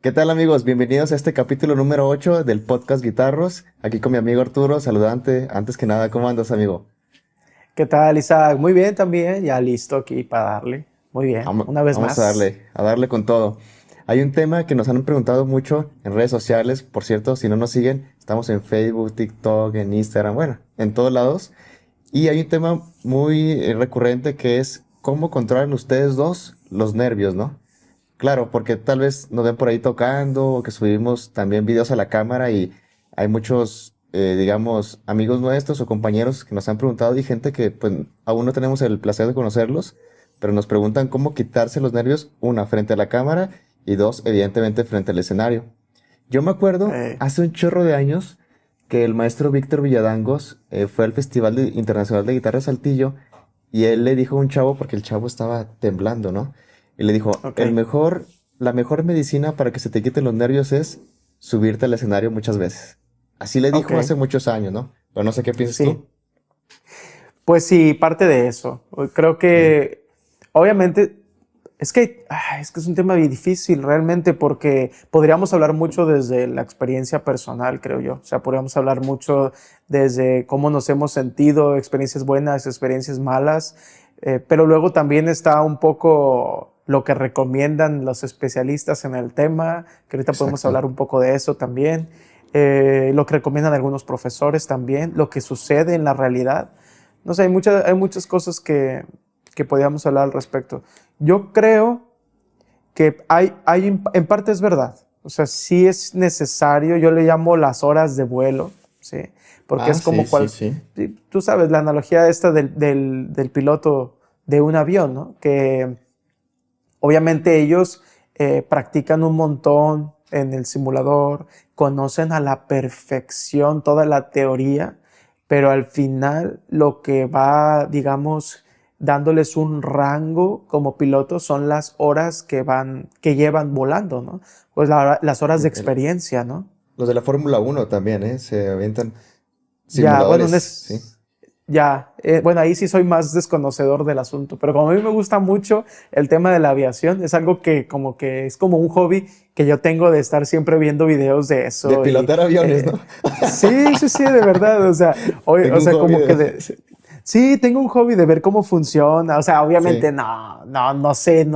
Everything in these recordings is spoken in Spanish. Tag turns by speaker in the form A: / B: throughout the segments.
A: ¿Qué tal amigos? Bienvenidos a este capítulo número 8 del podcast Guitarros. Aquí con mi amigo Arturo, saludante. Antes que nada, ¿cómo andas, amigo?
B: ¿Qué tal, Isaac? Muy bien también, ya listo aquí para darle. Muy bien, una vez
A: Vamos
B: más.
A: a darle con todo. Hay un tema que nos han preguntado mucho en redes sociales. Por cierto, si no nos siguen, estamos en Facebook, TikTok, en Instagram, bueno, en todos lados. Y hay un tema muy recurrente que es cómo controlan ustedes dos los nervios, ¿no? Claro, porque tal vez nos ven por ahí tocando o que subimos también videos a la cámara y hay muchos, digamos, amigos nuestros o compañeros que nos han preguntado y gente que pues aún no tenemos el placer de conocerlos, pero nos preguntan cómo quitarse los nervios, una, frente a la cámara y dos, evidentemente, frente al escenario. Yo me acuerdo
B: Eh,
A: hace un chorro de años que el maestro Víctor Villadangos fue al Internacional de Guitarra de Saltillo y él le dijo a un chavo, porque el chavo estaba temblando, ¿no? Y le dijo,
B: ok,
A: la mejor medicina para que se te quiten los nervios es subirte al escenario muchas veces. Así le
B: ok,
A: dijo hace muchos años, ¿no? Pero no sé qué piensas
B: sí.
A: tú.
B: Pues sí, parte de eso. Creo
A: Sí,
B: que, obviamente, es que es un tema bien difícil realmente porque podríamos hablar mucho desde la experiencia personal, creo yo. O sea, podríamos hablar mucho desde cómo nos hemos sentido, experiencias buenas, experiencias malas, pero luego también está un poco lo que recomiendan los especialistas en el tema, que ahorita podemos
A: exacto.
B: hablar un poco de eso también, lo que recomiendan algunos profesores también, lo que sucede en la realidad. No sé, hay muchas cosas que podríamos hablar al respecto. Yo creo que en parte es verdad. O sea, sí es necesario, yo le llamo las horas de vuelo, ¿sí? Porque
A: Ah,
B: es
A: sí,
B: como
A: sí,
B: cual,
A: sí.
B: sí, tú sabes, la analogía esta del piloto de un avión, ¿no? Que obviamente ellos practican un montón en el simulador, conocen a la perfección toda la teoría, pero al final lo que va, digamos, dándoles un rango como pilotos son las horas que llevan volando, ¿no? Pues las horas de
A: El-
B: experiencia, ¿no?
A: los de la Fórmula Uno también, ¿eh? Se avientan
B: Ya, bueno,
A: simuladores, ¿sí?
B: ya, bueno, ahí sí soy más desconocedor del asunto, pero como a mí me gusta mucho el tema de la aviación, es algo que como que es como un hobby que yo tengo de estar siempre viendo videos de
A: De
B: eso y
A: pilotar aviones, ¿no?
B: eh, sí, sí, sí, de verdad, o sea,
A: Tengo
B: o
A: un
B: sea,
A: hobby
B: como que
A: de...
B: de, sí, tengo un hobby de ver cómo funciona. O sea, obviamente
A: Sí,
B: no sé,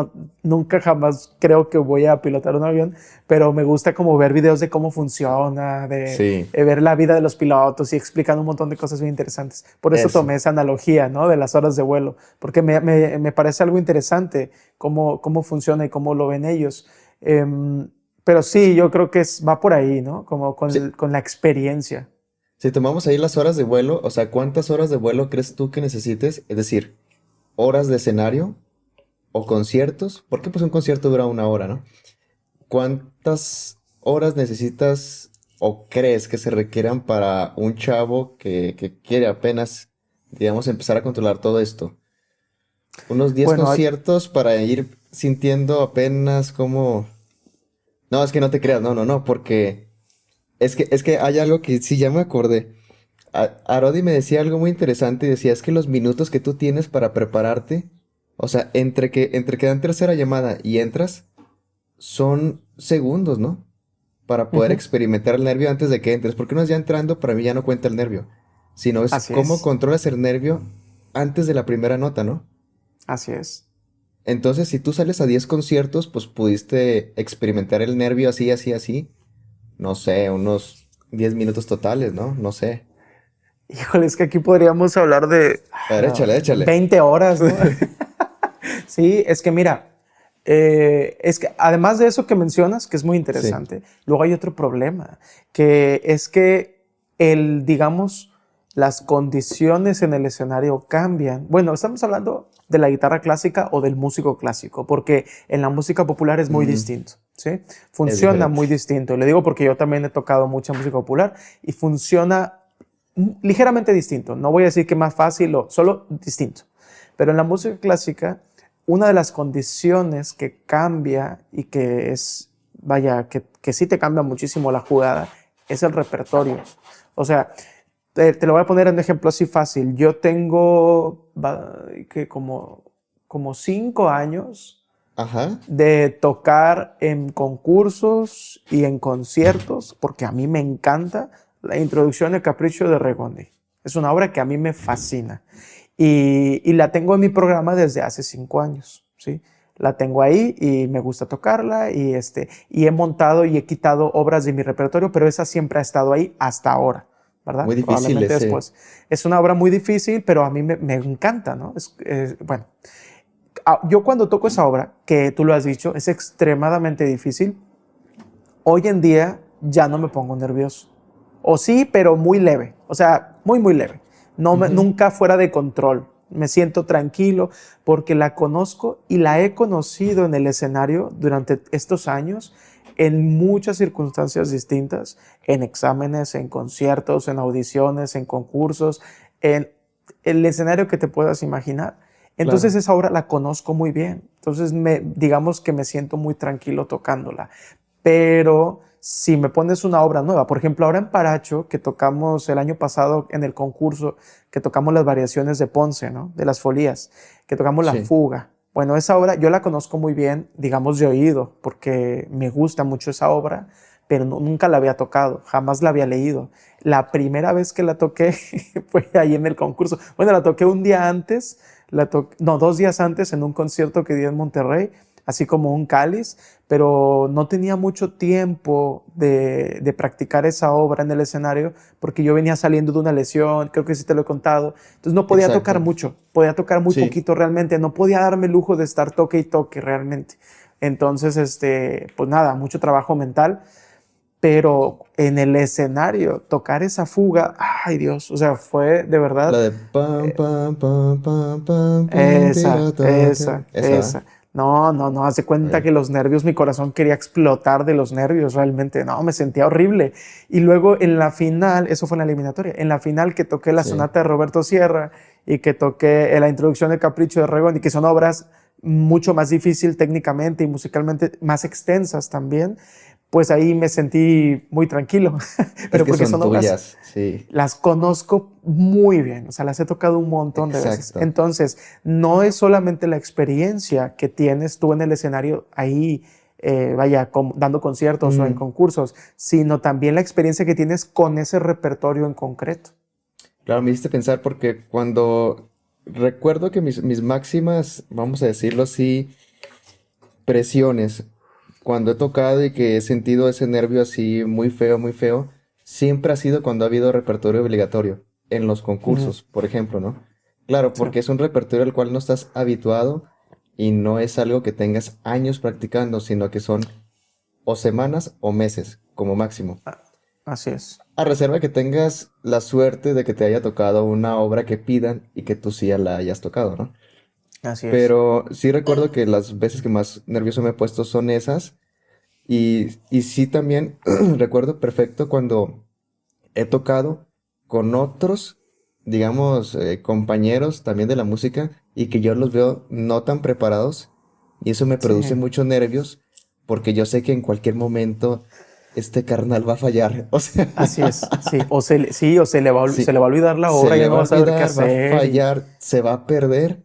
B: nunca jamás creo que voy a pilotar un avión, pero me gusta como ver videos de cómo funciona,
A: sí,
B: ver la vida de los pilotos y explican un montón de cosas bien interesantes. Por eso
A: eso.
B: tomé esa analogía, ¿no? De las horas de vuelo, porque me parece algo interesante cómo funciona y cómo lo ven ellos. Em, pero sí, yo creo que va por ahí, ¿no? Como
A: Sí,
B: con la experiencia.
A: si tomamos ahí las horas de vuelo, o sea, ¿cuántas horas de vuelo crees tú que necesites? Es decir, horas de escenario o conciertos, porque pues un concierto dura una hora, ¿no? ¿Cuántas horas necesitas o crees que se requieran para un chavo que quiere apenas, digamos, empezar a controlar todo esto? Unos 10
B: Bueno,
A: conciertos para ir sintiendo apenas como... No, es que no te creas, no, no, no, porque es que hay algo que sí ya me acordé. Arodi me decía algo muy interesante y decía, es que los minutos que tú tienes para prepararte, o sea, entre que dan tercera llamada y entras, son segundos, ¿no? Para poder
B: ujú,
A: experimentar el nervio antes de que entres. Porque no es ya entrando, para mí ya no cuenta el nervio, sino es
B: así
A: cómo
B: es,
A: controlas el nervio antes de la primera nota, ¿no?
B: así es.
A: Entonces, si tú sales a 10 conciertos, pues pudiste experimentar el nervio así, así, así. No sé, unos 10 minutos totales, ¿no? No sé.
B: Híjole, es que aquí podríamos hablar de
A: A ver, échale, échale.
B: 20 horas, ¿no? Sí, es que mira, es que además de eso que mencionas, que es muy
A: Sí.
B: interesante, luego hay otro problema, que es que digamos, las condiciones en el escenario cambian. Bueno, estamos hablando de la guitarra clásica o del músico clásico, porque en la música popular es muy
A: Mm,
B: distinto, ¿sí?
A: es
B: Funciona
A: diferente.
B: muy distinto. Le digo porque yo también he tocado mucha música popular y funciona ligeramente distinto. No voy a decir que más fácil o solo distinto. Pero en la música clásica, una de las condiciones que cambia y que es, vaya, que sí te cambia muchísimo la jugada, es el repertorio. O sea, te lo voy a poner en un ejemplo así fácil. Yo tengo que como 5 años
A: Ajá.
B: de tocar en concursos y en conciertos, porque a mí me encanta la introducción de Capricho de Regondi. Es una obra que a mí me fascina y la tengo en mi programa desde hace 5 años, ¿sí? La tengo ahí y me gusta tocarla y he montado y he quitado obras de mi repertorio, pero esa siempre ha estado ahí hasta ahora, ¿verdad?
A: Muy difícil
B: Probablemente
A: ese.
B: después. Es una obra muy difícil, pero a mí me encanta, ¿no? Bueno, yo cuando toco esa obra, que tú lo has dicho, es extremadamente difícil, hoy en día ya no me pongo nervioso. O sí, pero muy leve. O sea, muy, muy leve.
A: Ujú.
B: Nunca fuera de control. Me siento tranquilo porque la conozco y la he conocido en el escenario durante estos años en muchas circunstancias distintas, en exámenes, en conciertos, en audiciones, en concursos, en el escenario que te puedas imaginar. Entonces
A: Claro.
B: esa obra la conozco muy bien. Entonces digamos que me siento muy tranquilo tocándola. Pero si me pones una obra nueva, por ejemplo, ahora en Paracho, que tocamos el año pasado en el concurso, que tocamos las variaciones de Ponce, ¿no? De las folías, que tocamos la
A: Sí.
B: fuga. Bueno, esa obra yo la conozco muy bien, digamos de oído, porque me gusta mucho esa obra, pero nunca la había tocado, jamás la había leído. La primera vez que la toqué fue ahí en el concurso. Bueno, la toqué un día antes, no, 2 días antes en un concierto que di en Monterrey, así como un cáliz, pero no tenía mucho tiempo de practicar esa obra en el escenario porque yo venía saliendo de una lesión, creo que sí te lo he contado, entonces no podía tocar
A: Exacto.
B: mucho, podía tocar muy
A: Sí.
B: poquito realmente, no podía darme el lujo de estar toque y toque realmente. Entonces, pues nada, mucho trabajo mental, pero en el escenario tocar esa fuga, ay Dios, o sea, fue de
A: La
B: verdad
A: de pam, pam, pam, pam, pam, pam,
B: esa,
A: tira, ta, ta.
B: esa,
A: Esa va.
B: esa. No, no, no, haz de cuenta
A: Bueno.
B: que los nervios, mi corazón quería explotar de los nervios, realmente. No, me sentía horrible. Y luego en la final, eso fue en la eliminatoria, en la final que toqué la
A: Sí.
B: sonata de Roberto Sierra y que toqué la introducción de Capricho de Regondi, que son obras mucho más difíciles técnicamente y musicalmente, más extensas también, pues ahí me sentí muy tranquilo.
A: Es
B: Pero
A: que
B: porque
A: son
B: son obras,
A: tuyas. Sí.
B: las conozco muy bien, o sea, las he tocado un montón de veces.
A: Exacto.
B: Entonces, no es solamente la experiencia que tienes tú en el escenario ahí, vaya, dando conciertos o en
A: Mm,
B: concursos, sino también la experiencia que tienes con ese repertorio en concreto.
A: claro, me hiciste pensar porque cuando recuerdo que mis máximas, vamos a decirlo así, presiones, cuando he tocado y que he sentido ese nervio así muy feo, siempre ha sido cuando ha habido repertorio obligatorio en los
B: Ujú.
A: concursos, por ejemplo, ¿no? Claro,
B: Sí,
A: porque es un repertorio al cual no estás habituado y no es algo que tengas años practicando, sino que son o semanas o meses como máximo.
B: así es,
A: A reserva que tengas la suerte de que te haya tocado una obra que pidan y que tú sí ya la hayas tocado, ¿no?
B: así es.
A: Pero sí recuerdo que las veces que más nervioso me he puesto son esas. Y sí también recuerdo perfecto cuando he tocado con otros, digamos, compañeros también de la música y que yo los veo no tan preparados y eso me
B: Sí,
A: produce muchos nervios porque yo sé que en cualquier momento este carnal va a fallar. O sea,
B: así es, sí. Sí, o se
A: sí,
B: le va a olvidar la
A: se
B: obra, ya
A: le
B: no
A: va a
B: va a saber qué
A: olvidar, va a
B: hacer y
A: fallar, se va a perder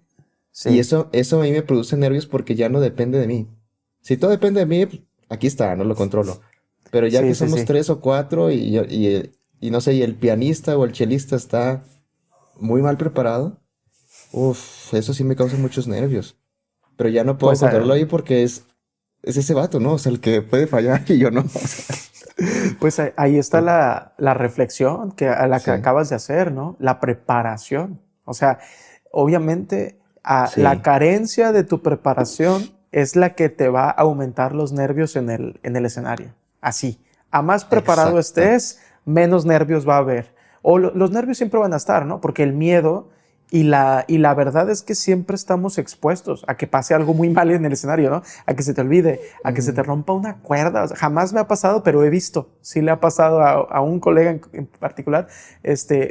A: y
B: sí,
A: eso a mí me produce nervios porque ya no depende de mí. Si todo depende de mí, pues, aquí está, no lo controlo. Pero ya que
B: sí, sí,
A: somos
B: sí.
A: tres o cuatro y no sé, y el pianista o el chelista está muy mal preparado, uff, eso sí me causa muchos nervios. Pero ya no puedo
B: Pues
A: controlarlo ahí porque es ese vato, ¿no? O sea, el que puede fallar y yo no. O sea,
B: Pues ahí está la reflexión a la que
A: sí,
B: acabas de hacer, ¿no? La preparación. O sea, obviamente la
A: sí,
B: carencia de tu preparación es la que te va a aumentar los nervios en el escenario. Así. A más preparado
A: exacto.
B: estés, menos nervios va a haber. O los nervios siempre van a estar, ¿no? Porque el miedo y la verdad es que siempre estamos expuestos a que pase algo muy mal en el escenario, ¿no? A que se te olvide, a que se te
A: Ujú.
B: rompa una cuerda. O sea, jamás me ha pasado, pero he visto. Sí le ha pasado a un colega en particular.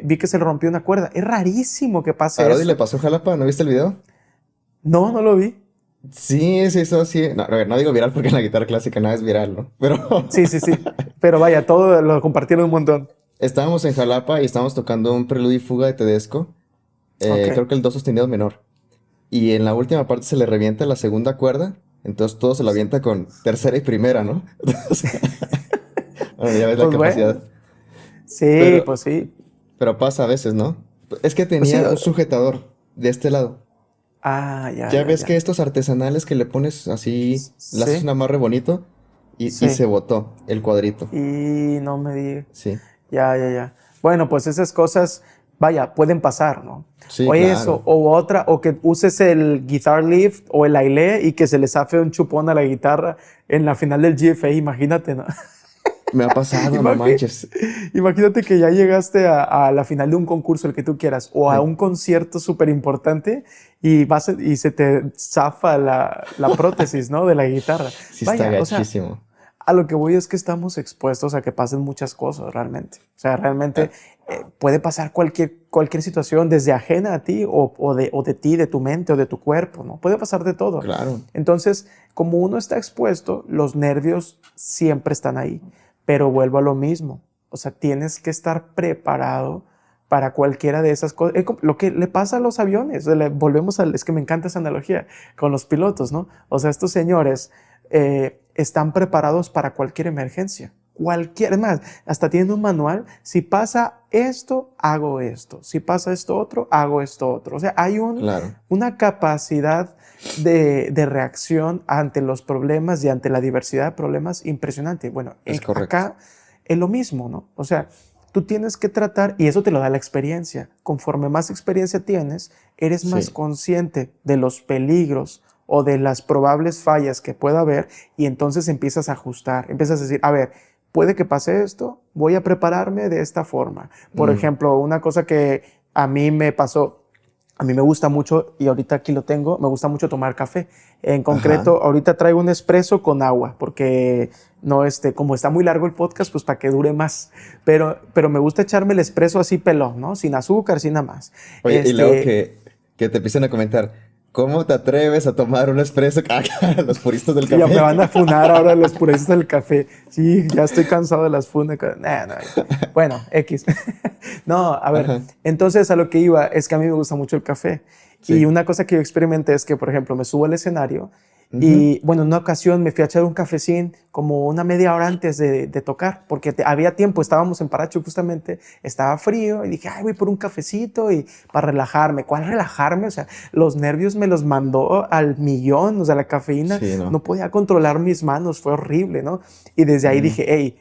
B: Vi que se le rompió una cuerda. Es rarísimo que
A: A
B: pase
A: Brody le
B: eso.
A: pasó Jalapa, ¿no viste el video?
B: No, no lo vi.
A: Sí, se hizo así. No, a ver, no digo viral porque en la guitarra clásica nada es viral, ¿no? Pero
B: Sí, sí, sí. Pero vaya, todo lo compartieron un montón.
A: estábamos en Jalapa y estábamos tocando un preludio y fuga de Tedesco.
B: Ok.
A: Creo que el do sostenido menor. Y en la última parte se le revienta la segunda cuerda. Entonces todo se lo avienta con tercera y primera, ¿no? O sea, bueno, ya ves la
B: Pues
A: capacidad.
B: bueno, sí,
A: Pero,
B: pues sí.
A: pero pasa a veces, ¿no? Es que
B: Pues sí.
A: tenía un sujetador de este lado.
B: Ya,
A: Ya
B: ya,
A: ves que
B: ya.
A: estos artesanales que le pones así, le haces un
B: Sí,
A: amarre bonito y
B: sí.
A: se botó el cuadrito.
B: Y no me digas.
A: Sí,
B: Ya, ya, ya. Bueno, pues esas cosas, vaya, pueden pasar, ¿no?
A: sí,
B: O eso,
A: claro.
B: o otra, o que uses el guitar lift o el ailé y que se le zafe un chupón a la guitarra en la final del GFA, imagínate, ¿no?
A: Me ha pasado, no
B: Imagi-
A: manches.
B: Imagínate que ya llegaste a la final de un concurso, el que tú quieras, o a
A: Sí,
B: un concierto súper importante y se te zafa la prótesis, ¿no? De la guitarra.
A: sí está
B: Vaya, o sea,
A: gachísimo.
B: a lo que voy es que estamos expuestos a que pasen muchas cosas realmente. O sea, realmente
A: Ah,
B: puede pasar cualquier situación desde ajena a ti o de ti, de tu mente o de tu cuerpo, ¿no? Puede pasar de todo.
A: claro,
B: Entonces, como uno está expuesto, los nervios siempre están ahí. Pero vuelvo a lo mismo. O sea, tienes que estar preparado para cualquiera de esas cosas. Es como lo que le pasa a los aviones. Volvemos es que me encanta esa analogía con los pilotos, ¿no? O sea, estos señores están preparados para cualquier emergencia. Es más, hasta tienen un manual. Si pasa esto, hago esto. Si pasa esto otro, hago esto otro. O sea, hay
A: claro.
B: una capacidad de reacción ante los problemas y ante la diversidad de problemas impresionante. Bueno,
A: Es correcto.
B: acá es lo mismo, ¿no? O sea, tú tienes que tratar, y eso te lo da la experiencia. Conforme más experiencia tienes, eres más
A: Sí.
B: consciente de los peligros o de las probables fallas que pueda haber y entonces empiezas a ajustar, empiezas a decir, a ver, puede que pase esto, voy a prepararme de esta forma. Por
A: Mm,
B: ejemplo, una cosa que a mí me pasó, a mí me gusta mucho, y ahorita aquí lo tengo, me gusta mucho tomar café. En
A: ajá.
B: concreto, ahorita traigo un espresso con agua, porque no, como está muy largo el podcast, pues para que dure más. Pero me gusta echarme el espresso así pelón, ¿no? Sin azúcar, sin nada más.
A: Oye, y luego que te empiecen a comentar, ¿cómo te atreves a tomar un espresso? Ah, los puristas del
B: Sí, ya me
A: café.
B: van a funar ahora los puristas del café. Sí, ya estoy cansado de las funas. Nah, nah. Bueno, X. No, a ver,
A: Ajá,
B: entonces a lo que iba es que a mí me gusta mucho el café. Y
A: sí.
B: una cosa que yo experimenté es que, por ejemplo, me subo al escenario
A: Ujú.
B: y, bueno, en una ocasión me fui a echar un cafecín como una media hora antes de tocar, porque había tiempo, estábamos en Paracho justamente, estaba frío y dije, ay, voy por un cafecito y para relajarme. ¿Cuál relajarme? O sea, los nervios me los mandó al millón, o sea, la cafeína,
A: Sí,
B: no
A: ¿no?
B: podía controlar mis manos, fue horrible, ¿no? Y desde ahí
A: Mm,
B: dije, hey,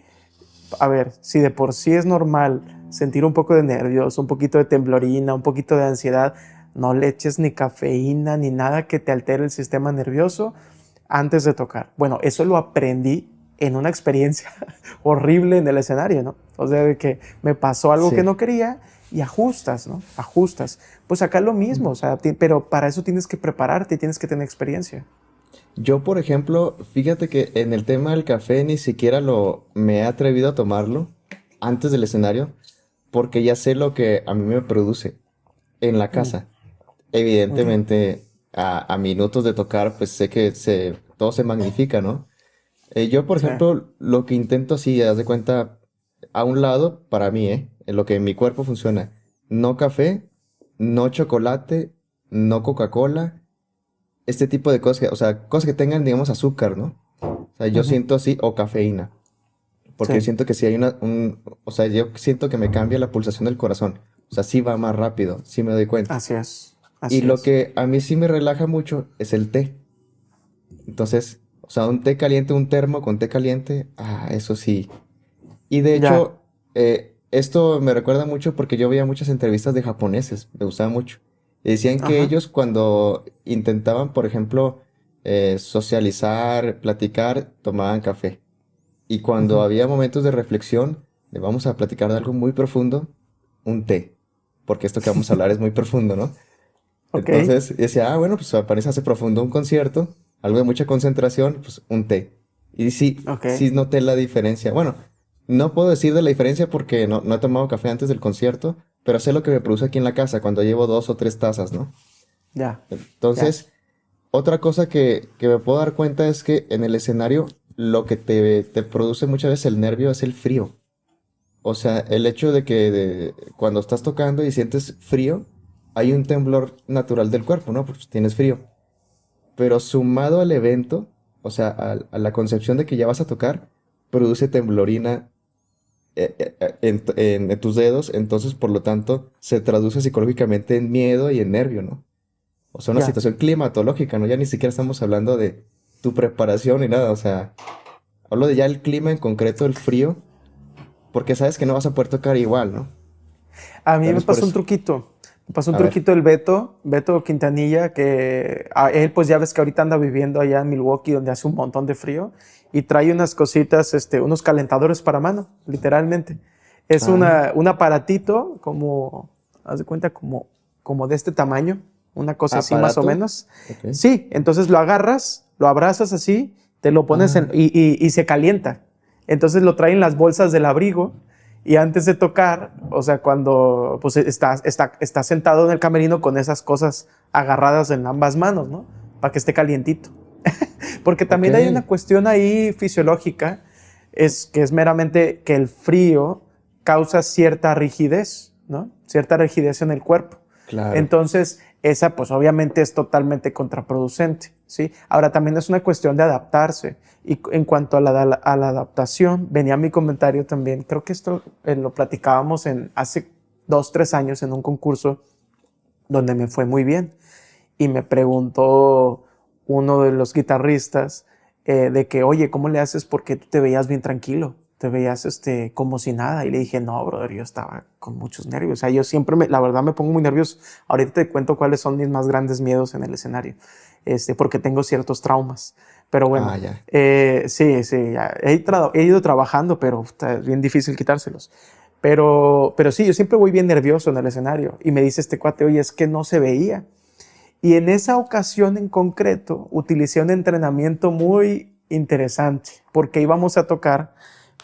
B: a ver, si de por sí es normal sentir un poco de nervios, un poquito de temblorina, un poquito de ansiedad, no le eches ni cafeína ni nada que te altere el sistema nervioso antes de tocar. Bueno, eso lo aprendí en una experiencia horrible en el escenario, ¿no? O sea, de que me pasó algo que
A: sí.
B: no quería y ajustas, ¿no? Ajustas. Pues acá es lo mismo, o sea, pero para eso tienes que prepararte y tienes que tener experiencia.
A: Yo, por ejemplo, fíjate que en el tema del café ni siquiera me he atrevido a tomarlo antes del escenario, porque ya sé lo que a mí me produce en la
B: Mm,
A: casa.
B: ok.
A: Evidentemente, a minutos de tocar, pues sé que todo se magnifica, ¿no? Yo, por
B: Sí.
A: ejemplo, lo que intento así, haz de cuenta, a un lado, para mí, en lo que en mi cuerpo funciona, no café, no chocolate, no Coca-Cola, este tipo de cosas, o sea, cosas que tengan, digamos, azúcar, ¿no? O sea, yo
B: Ujú.
A: siento así, o cafeína, porque yo
B: Sí.
A: siento que si hay o sea, yo siento que me cambia la pulsación del corazón, o sea, sí va más rápido, sí me doy cuenta.
B: Así es.
A: Y
B: Así
A: lo
B: es.
A: que a mí sí me relaja mucho es el té. Entonces, o sea, un té caliente, un termo con té caliente, eso sí. Y de
B: Ya.
A: hecho, esto me recuerda mucho porque yo veía muchas entrevistas de japoneses, me gustaba mucho. Y decían que
B: Ajá.
A: ellos cuando intentaban, por ejemplo, socializar, platicar, tomaban café. Y cuando
B: Ujú.
A: había momentos de reflexión, de vamos a platicar de algo muy profundo, un té. Porque esto que vamos a hablar es muy profundo, ¿no?
B: Ok.
A: Entonces decía, bueno, pues parece hace profundo un concierto, algo de mucha concentración, pues un té. Y sí,
B: Ok.
A: sí noté la diferencia. Bueno, no puedo decir de la diferencia porque no he tomado café antes del concierto, pero sé lo que me produce aquí en la casa cuando llevo 2 o 3 tazas, ¿no?
B: Ya. Ya.
A: Entonces, otra cosa que me puedo dar cuenta es que en el escenario lo que te produce muchas veces el nervio es el frío. O sea, el hecho de que cuando estás tocando y sientes frío, hay un temblor natural del cuerpo, ¿no? Porque tienes frío. Pero sumado al evento, o sea, a la concepción de que ya vas a tocar, produce temblorina en tus dedos, entonces por lo tanto se traduce psicológicamente en miedo y en nervio, ¿no? O sea, una
B: Ya.
A: situación climatológica, ¿no? Ya ni siquiera estamos hablando de tu preparación ni nada, o sea, hablo de ya el clima en concreto, el frío, porque sabes que no vas a poder tocar igual, ¿no?
B: A mí
A: Tal
B: me
A: vez por
B: pasó un
A: eso.
B: truquito. Me pasó un
A: A ver.
B: truquito el Beto Quintanilla, que a él pues ya ves que ahorita anda viviendo allá en Milwaukee, donde hace un montón de frío, y trae unas cositas, unos calentadores para mano, literalmente. Es
A: Ah,
B: un aparatito como, haz de cuenta, como de este tamaño, una cosa así más o
A: aparato.
B: menos.
A: Ok.
B: Sí, entonces lo agarras, lo abrazas así, te lo pones
A: Ah,
B: y se calienta. Entonces lo traen las bolsas del abrigo y antes de tocar, o sea, cuando pues está sentado en el camerino con esas cosas agarradas en ambas manos, ¿no? Para que esté calientito. Porque
A: ok.
B: también hay una cuestión ahí fisiológica, es que es meramente que el frío causa cierta rigidez, ¿no? Cierta rigidez en el cuerpo.
A: Claro.
B: Entonces, esa pues obviamente es totalmente contraproducente, ¿sí? Ahora también es una cuestión de adaptarse. Y en cuanto a la adaptación, venía mi comentario también, creo que esto lo platicábamos hace 2, 3 años en un concurso donde me fue muy bien. Y me preguntó uno de los guitarristas de que, oye, ¿cómo le haces? Porque tú te veías bien tranquilo, te veías como si nada. Y le dije, no, brother, yo estaba con muchos nervios. O sea, yo siempre, la verdad, me pongo muy nervioso. Ahorita te cuento cuáles son mis más grandes miedos en el escenario, porque tengo ciertos traumas. Pero
A: Ah,
B: bueno,
A: ya.
B: sí, sí, ya. He ido trabajando, pero es bien difícil quitárselos. Pero sí, yo siempre voy bien nervioso en el escenario. Y me dice este cuate, oye, es que no se veía. Y en esa ocasión en concreto utilicé un entrenamiento muy interesante porque íbamos a tocar,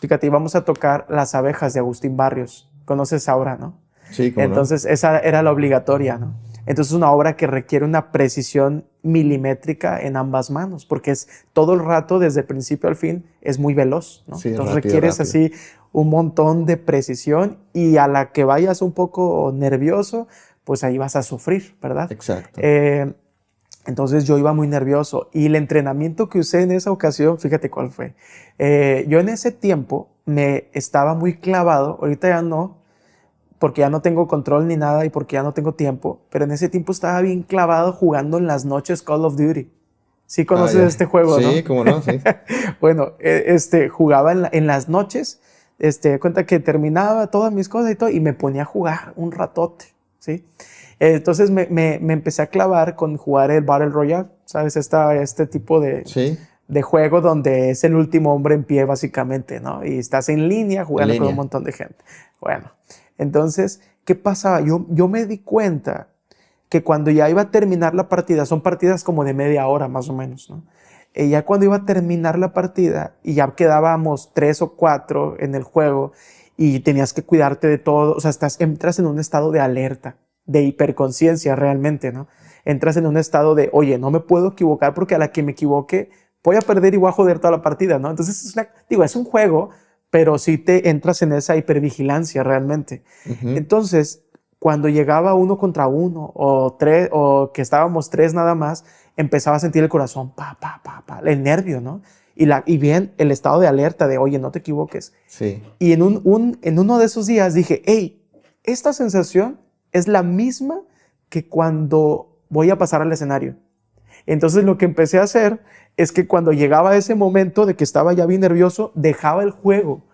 B: fíjate, íbamos a tocar Las abejas de Agustín Barrios. ¿Conoces esa obra, no?
A: Sí, cómo no.
B: Entonces esa era la obligatoria, ¿no? Entonces es una obra que requiere una precisión milimétrica en ambas manos porque es todo el rato, desde el principio al fin, es muy veloz, ¿no?
A: Sí,
B: Entonces
A: rápido,
B: requieres
A: rápido.
B: así un montón de precisión y a la que vayas un poco nervioso, pues ahí vas a sufrir, ¿verdad?
A: Exacto.
B: Eh, entonces yo iba muy nervioso y el entrenamiento que usé en esa ocasión, fíjate cuál fue. Yo en ese tiempo me estaba muy clavado, ahorita ya no, porque ya no tengo control ni nada y porque ya no tengo tiempo, pero en ese tiempo estaba bien clavado jugando en las noches Call of Duty. Sí
A: Ah,
B: conoces
A: ya.
B: este juego,
A: Sí,
B: ¿no?
A: cómo no, sí.
B: Bueno, jugaba en las noches, cuenta que terminaba todas mis cosas y todo, y me ponía a jugar un ratote, ¿sí? Entonces me empecé a clavar con jugar el Battle Royale, ¿sabes? Este tipo
A: Sí,
B: de juego donde es el último hombre en pie, básicamente, ¿no? Y estás en línea
A: en
B: jugando con un
A: línea.
B: montón de gente. Bueno, entonces, ¿qué pasaba? Yo me di cuenta que cuando ya iba a terminar la partida, son partidas como de media hora más o menos, ¿no? Y ya cuando iba a terminar la partida y ya quedábamos 3 o 4 en el juego y tenías que cuidarte de todo, o sea, entras en un estado de alerta, de hiperconciencia realmente, ¿no? Entras en un estado de, oye, no me puedo equivocar porque a la que me equivoque voy a perder y voy a joder toda la partida, ¿no? Entonces, es un juego, pero sí te entras en esa hipervigilancia realmente.
A: Ujú.
B: Entonces, cuando llegaba 1 contra 1 o tres, o que estábamos 3 nada más, empezaba a sentir el corazón, el nervio, ¿no? Y bien, el estado de alerta de, oye, no te equivoques.
A: Sí,
B: Y en uno de esos días dije, hey, esta sensación es la misma que cuando voy a pasar al escenario. Entonces lo que empecé a hacer es que cuando llegaba ese momento de que estaba ya bien nervioso, dejaba el juego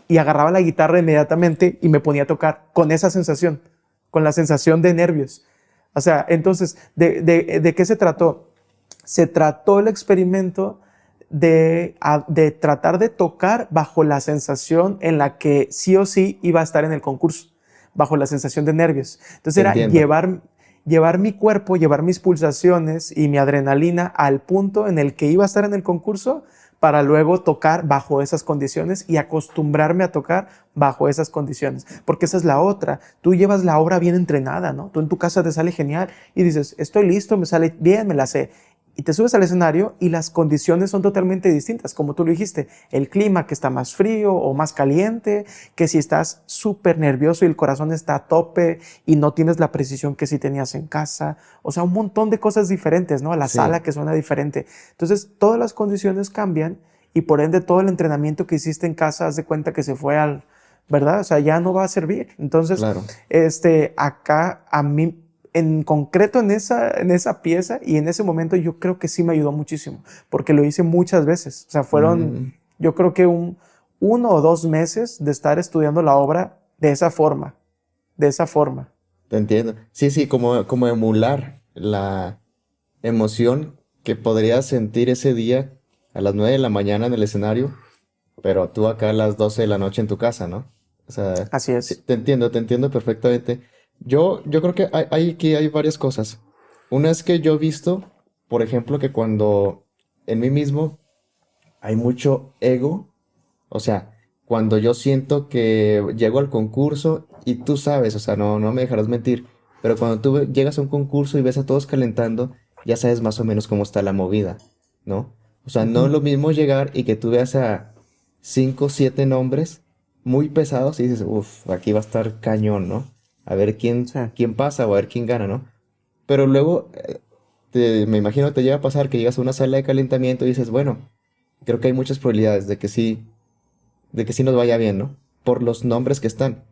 B: y agarraba la guitarra inmediatamente y me ponía a tocar con esa sensación, con la sensación de nervios. O sea, entonces, ¿de qué se trató? Se trató el experimento de tratar de tocar bajo la sensación en la que sí o sí iba a estar en el concurso, bajo la sensación de nervios. Entonces
A: te
B: era
A: entiendo.
B: llevar mi cuerpo, llevar mis pulsaciones y mi adrenalina al punto en el que iba a estar en el concurso para luego tocar bajo esas condiciones y acostumbrarme a tocar bajo esas condiciones. Porque esa es la otra. Tú llevas la obra bien entrenada, ¿no? Tú en tu casa te sale genial y dices, estoy listo, me sale bien, me la sé. y te subes al escenario y las condiciones son totalmente distintas, como tú lo dijiste, el clima que está más frío o más caliente, que si estás súper nervioso y el corazón está a tope y no tienes la precisión que si tenías en casa, o sea, un montón de cosas diferentes, ¿no? La
A: Sí,
B: sala que suena diferente. Entonces, todas las condiciones cambian y por ende todo el entrenamiento que hiciste en casa, haz de cuenta que se fue al, ¿verdad? O sea, ya no va a servir. Entonces,
A: claro.
B: acá a mí en concreto en esa pieza y en ese momento yo creo que sí me ayudó muchísimo, porque lo hice muchas veces. O sea, fueron,
A: Mm,
B: yo creo que 1 o 2 meses de estar estudiando la obra de esa forma, de esa forma.
A: te entiendo. Sí, sí, como emular la emoción que podrías sentir ese día a las 9 de la mañana en el escenario, pero tú acá a las 12 de la noche en tu casa, ¿no? O sea,
B: Así
A: sí,
B: es.
A: te entiendo perfectamente. Yo creo que aquí hay varias cosas. Una es que yo he visto, por ejemplo, que cuando en mí mismo hay mucho ego, o sea, cuando yo siento que llego al concurso y tú sabes, o sea, no me dejarás mentir, pero cuando tú llegas a un concurso y ves a todos calentando, ya sabes más o menos cómo está la movida, ¿no? O sea, no es
B: Ujú.
A: lo mismo llegar y que tú veas a 5 o 7 nombres muy pesados y dices, uff, aquí va a estar cañón, ¿no? A ver
B: Sí,
A: quién pasa o a ver quién gana, ¿no? Pero luego, me imagino te llega a pasar que llegas a una sala de calentamiento y dices, bueno, creo que hay muchas probabilidades de que sí nos vaya bien, ¿no? Por los nombres que están.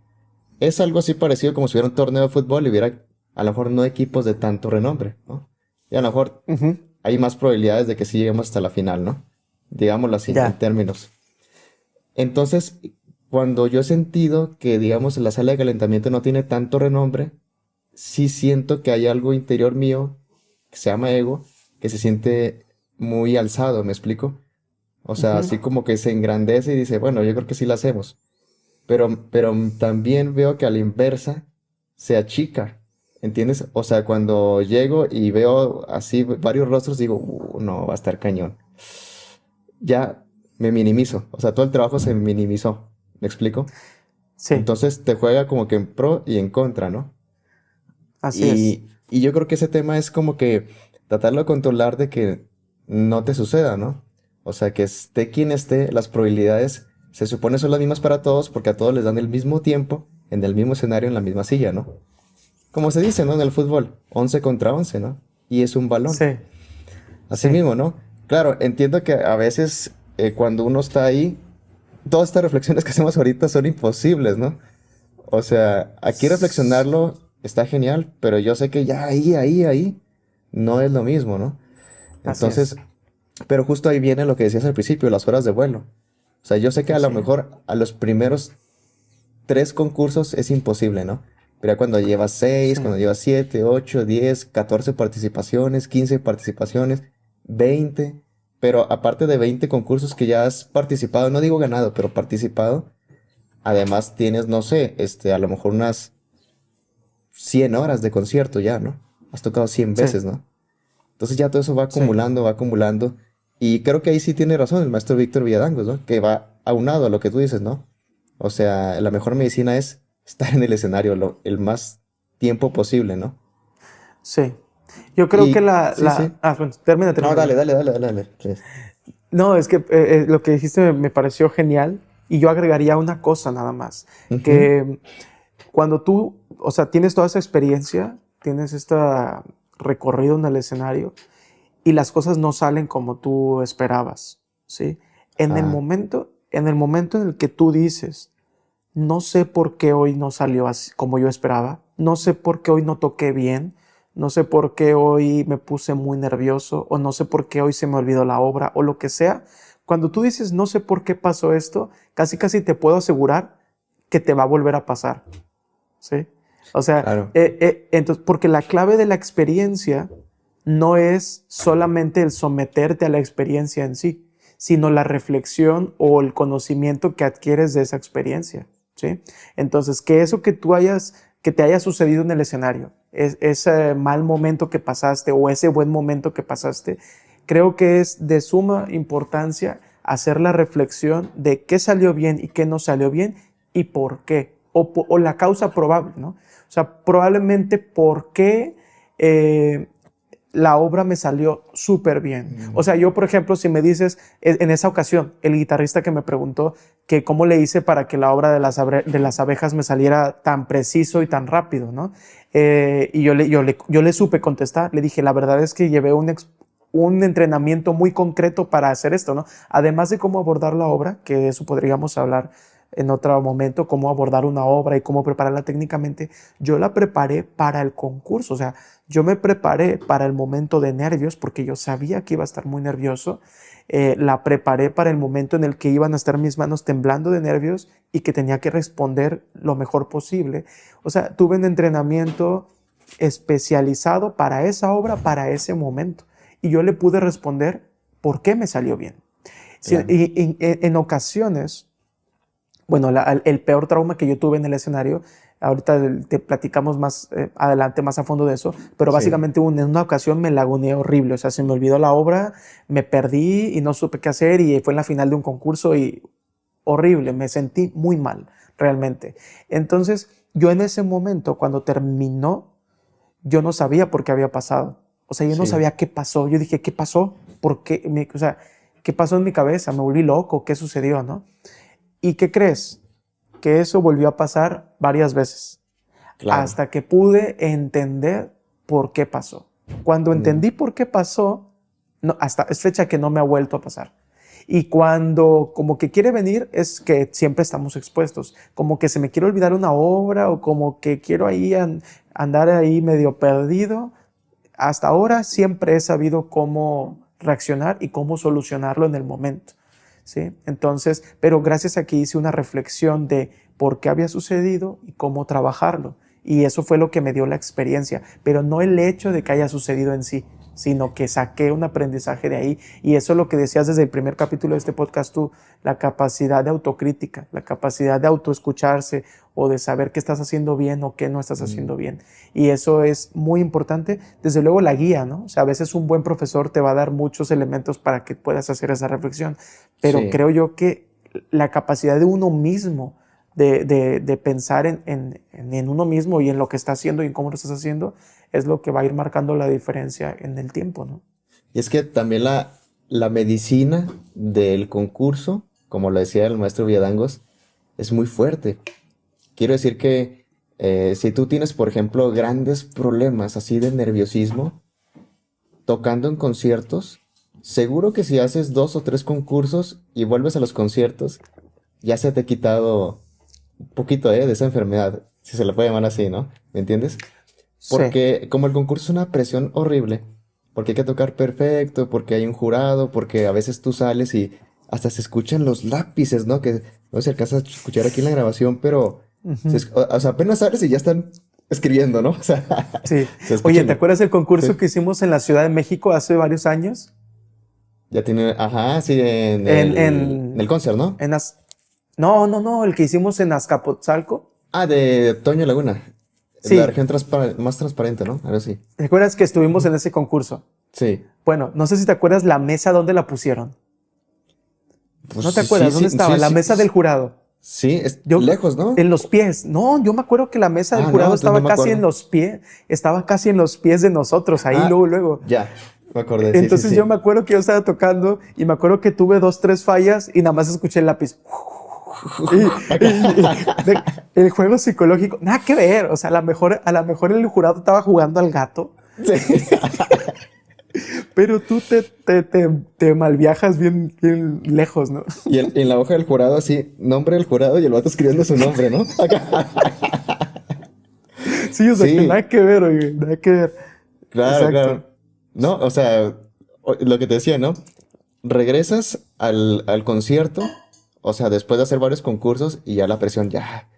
A: Es algo así parecido como si hubiera un torneo de fútbol y hubiera a lo mejor no equipos de tanto renombre, ¿no? Y a lo mejor
B: ujú.
A: hay más probabilidades de que sí lleguemos hasta la final, ¿no? Digámoslo así, en
B: Ya,
A: términos. Entonces, cuando yo he sentido que, digamos, la sala de calentamiento no tiene tanto renombre, sí siento que hay algo interior mío, que se llama ego, que se siente muy alzado, ¿me explico? O sea,
B: ujú.
A: así como que se engrandece y dice, bueno, yo creo que sí la hacemos. Pero también veo que a la inversa se achica, ¿entiendes? O sea, cuando llego y veo así varios rostros, digo, no, va a estar cañón." Ya me minimizo, o sea, todo el trabajo se minimizó, ¿me explico?
B: Sí,
A: Entonces te juega como que en pro y en contra, ¿no?
B: así es.
A: Y yo creo que ese tema es como que tratarlo de controlar de que no te suceda, ¿no? O sea, que esté quien esté, las probabilidades se supone son las mismas para todos porque a todos les dan el mismo tiempo, en el mismo escenario, en la misma silla, ¿no? Como se dice, ¿no? En el fútbol, 11 contra 11, ¿no? Y es un balón.
B: Sí,
A: Así
B: sí,
A: mismo, ¿no? Claro, entiendo que a veces cuando uno está ahí, todas estas reflexiones que hacemos ahorita son imposibles, ¿no? O sea, aquí reflexionarlo está genial, pero yo sé que ya ahí, no es lo mismo, ¿no?
B: así
A: Entonces,
B: es.
A: pero justo ahí viene lo que decías al principio, las horas de vuelo. O sea, yo sé que a lo
B: Así es.
A: mejor a los primeros 3 concursos es imposible, ¿no? Pero ya cuando llevas seis,
B: Sí,
A: cuando llevas 7, 8, 10, 14 participaciones, 15 participaciones, 20, pero aparte de 20 concursos que ya has participado, no digo ganado, pero participado, además tienes, no sé, a lo mejor unas 100 horas de concierto ya, ¿no? Has tocado 100
B: sí,
A: veces, ¿no? Entonces ya todo eso
B: sí.
A: va acumulando. Y creo que ahí sí tiene razón el maestro Víctor Villadangos, ¿no? Que va aunado a lo que tú dices, ¿no? O sea, la mejor medicina es estar en el escenario el más tiempo posible, ¿no?
B: Sí. Yo creo que
A: Y sí, sí.
B: bueno, termina,
A: No,
B: termina, termina.
A: dale. Sí.
B: No, es que lo que dijiste me pareció genial y yo agregaría una cosa nada más,
A: Ujú.
B: que cuando tú, o sea, tienes toda esa experiencia, tienes este recorrido en el escenario y las cosas no salen como tú esperabas, ¿sí?
A: Ajá.
B: En el momento en el que tú dices, no sé por qué hoy no salió así como yo esperaba, no sé por qué hoy no toqué bien, no sé por qué hoy me puse muy nervioso o no sé por qué hoy se me olvidó la obra o lo que sea. Cuando tú dices no sé por qué pasó esto, casi casi te puedo asegurar que te va a volver a pasar, ¿sí? O sea,
A: Claro.
B: entonces, porque la clave de la experiencia no es solamente el someterte a la experiencia en sí, sino la reflexión o el conocimiento que adquieres de esa experiencia, ¿sí? Entonces, que eso que te haya sucedido en el escenario, ese mal momento que pasaste o ese buen momento que pasaste, creo que es de suma importancia hacer la reflexión de qué salió bien y qué no salió bien y por qué, o la causa probable, ¿no? O sea, probablemente por qué la obra me salió súper bien. O sea, yo, por ejemplo, si me dices, en esa ocasión, el guitarrista que me preguntó que cómo le hice para que la obra de las abejas me saliera tan preciso y tan rápido, ¿no? Y yo le supe contestar. Le dije, la verdad es que llevé un entrenamiento muy concreto para hacer esto, ¿no? Además de cómo abordar la obra, que de eso podríamos hablar en otro momento, cómo abordar una obra y cómo prepararla técnicamente, yo la preparé para el concurso. O sea, yo me preparé para el momento de nervios porque yo sabía que iba a estar muy nervioso. La preparé para el momento en el que iban a estar mis manos temblando de nervios y que tenía que responder lo mejor posible. O sea, tuve un entrenamiento especializado para esa obra, para ese momento. Y yo le pude responder por qué me salió bien. Sí,
A: Claro.
B: y en ocasiones, bueno, el peor trauma que yo tuve en el escenario, ahorita te platicamos más adelante, más a fondo de eso, pero
A: Sí.
B: básicamente en una ocasión me laguneé horrible, o sea, se me olvidó la obra, me perdí y no supe qué hacer y fue en la final de un concurso y horrible, me sentí muy mal, realmente. Entonces, yo en ese momento, cuando terminó, yo no sabía por qué había pasado. O sea, yo no
A: Sí.
B: sabía qué pasó. Yo dije, ¿qué pasó? ¿Por qué? O sea, ¿qué pasó en mi cabeza? Me volví loco. ¿Qué sucedió, no? ¿Y qué crees? Que eso volvió a pasar varias veces
A: Claro.
B: hasta que pude entender por qué pasó. Cuando
A: Mm.
B: entendí por qué pasó, no, hasta es fecha que no me ha vuelto a pasar. Y cuando como que quiere venir es que siempre estamos expuestos, como que se me quiere olvidar una obra o como que quiero ahí andar ahí medio perdido. Hasta ahora siempre he sabido cómo reaccionar y cómo solucionarlo en el momento, ¿sí? Entonces, pero gracias a que hice una reflexión de por qué había sucedido y cómo trabajarlo. Y eso fue lo que me dio la experiencia, pero no el hecho de que haya sucedido en sí, sino que saqué un aprendizaje de ahí. Y eso es lo que decías desde el primer capítulo de este podcast tú, la capacidad de autocrítica, la capacidad de autoescucharse o de saber qué estás haciendo bien o qué no estás
A: Mm.
B: haciendo bien. Y eso es muy importante. Desde luego la guía, ¿no? O sea, a veces un buen profesor te va a dar muchos elementos para que puedas hacer esa reflexión, pero
A: Sí.
B: creo yo que la capacidad de uno mismo de pensar en uno mismo y en lo que está haciendo y en cómo lo estás haciendo es lo que va a ir marcando la diferencia en el tiempo, ¿no?
A: Y es que también la medicina del concurso, como lo decía el maestro Villadangos, es muy fuerte. Quiero decir que si tú tienes, por ejemplo, grandes problemas así de nerviosismo, tocando en conciertos, seguro que si haces 2 o 3 concursos y vuelves a los conciertos, ya se te ha quitado un poquito, de esa enfermedad, si se le puede llamar así, ¿no? ¿Me entiendes?
B: Sí,
A: Porque como el concurso es una presión horrible, porque hay que tocar perfecto, porque hay un jurado, porque a veces tú sales y hasta se escuchan los lápices, ¿no? Que no sé si alcanzas a escuchar aquí en la grabación, pero o sea, apenas sales y ya están escribiendo, ¿no? O sea,
B: sí.
A: se
B: Oye,
A: escuchan
B: ¿te acuerdas del concurso
A: sí,
B: que hicimos en la Ciudad de México hace varios años?
A: ya tiene, ajá, sí, en
B: En,
A: el
B: en,
A: concert, ¿no?
B: en no, el que hicimos en Azcapotzalco.
A: Ah, de Toño Laguna, la
B: Sí,
A: región más transparente, ¿no? Algo así.
B: ¿te acuerdas que estuvimos
A: Ujú.
B: en ese concurso?
A: Sí,
B: Bueno, no sé si te acuerdas la mesa donde la pusieron.
A: pues
B: ¿No te
A: sí, sí,
B: acuerdas dónde
A: sí,
B: estaba?
A: sí,
B: La
A: sí,
B: mesa del jurado.
A: sí, es
B: Yo,
A: lejos, ¿no?
B: en los pies. No, yo me acuerdo que la mesa del
A: Ah, no,
B: jurado
A: entonces no
B: estaba
A: me
B: casi en
A: acuerdo.
B: los pies, estaba casi en los pies de nosotros, ahí
A: Ah,
B: luego, luego.
A: ya, me acordé, sí, sí,
B: Entonces yo me
A: sí.
B: acuerdo que yo estaba tocando y me acuerdo que tuve 2, 3 fallas y nada más escuché el lápiz. El juego psicológico, nada que ver. O sea, a lo mejor el jurado estaba jugando al gato,
A: Sí.
B: pero tú te malviajas bien, bien lejos, ¿no?
A: Y en la hoja del jurado, así, nombre del jurado y el vato escribiendo su nombre, ¿no? Acá.
B: Sí, o sea, que
A: Sí,
B: nada que ver, oye, nada que ver.
A: claro,
B: Exacto.
A: claro. No, o sea, lo que te decía, ¿no? Regresas al concierto, o sea, después de hacer varios concursos y ya la presión, ya.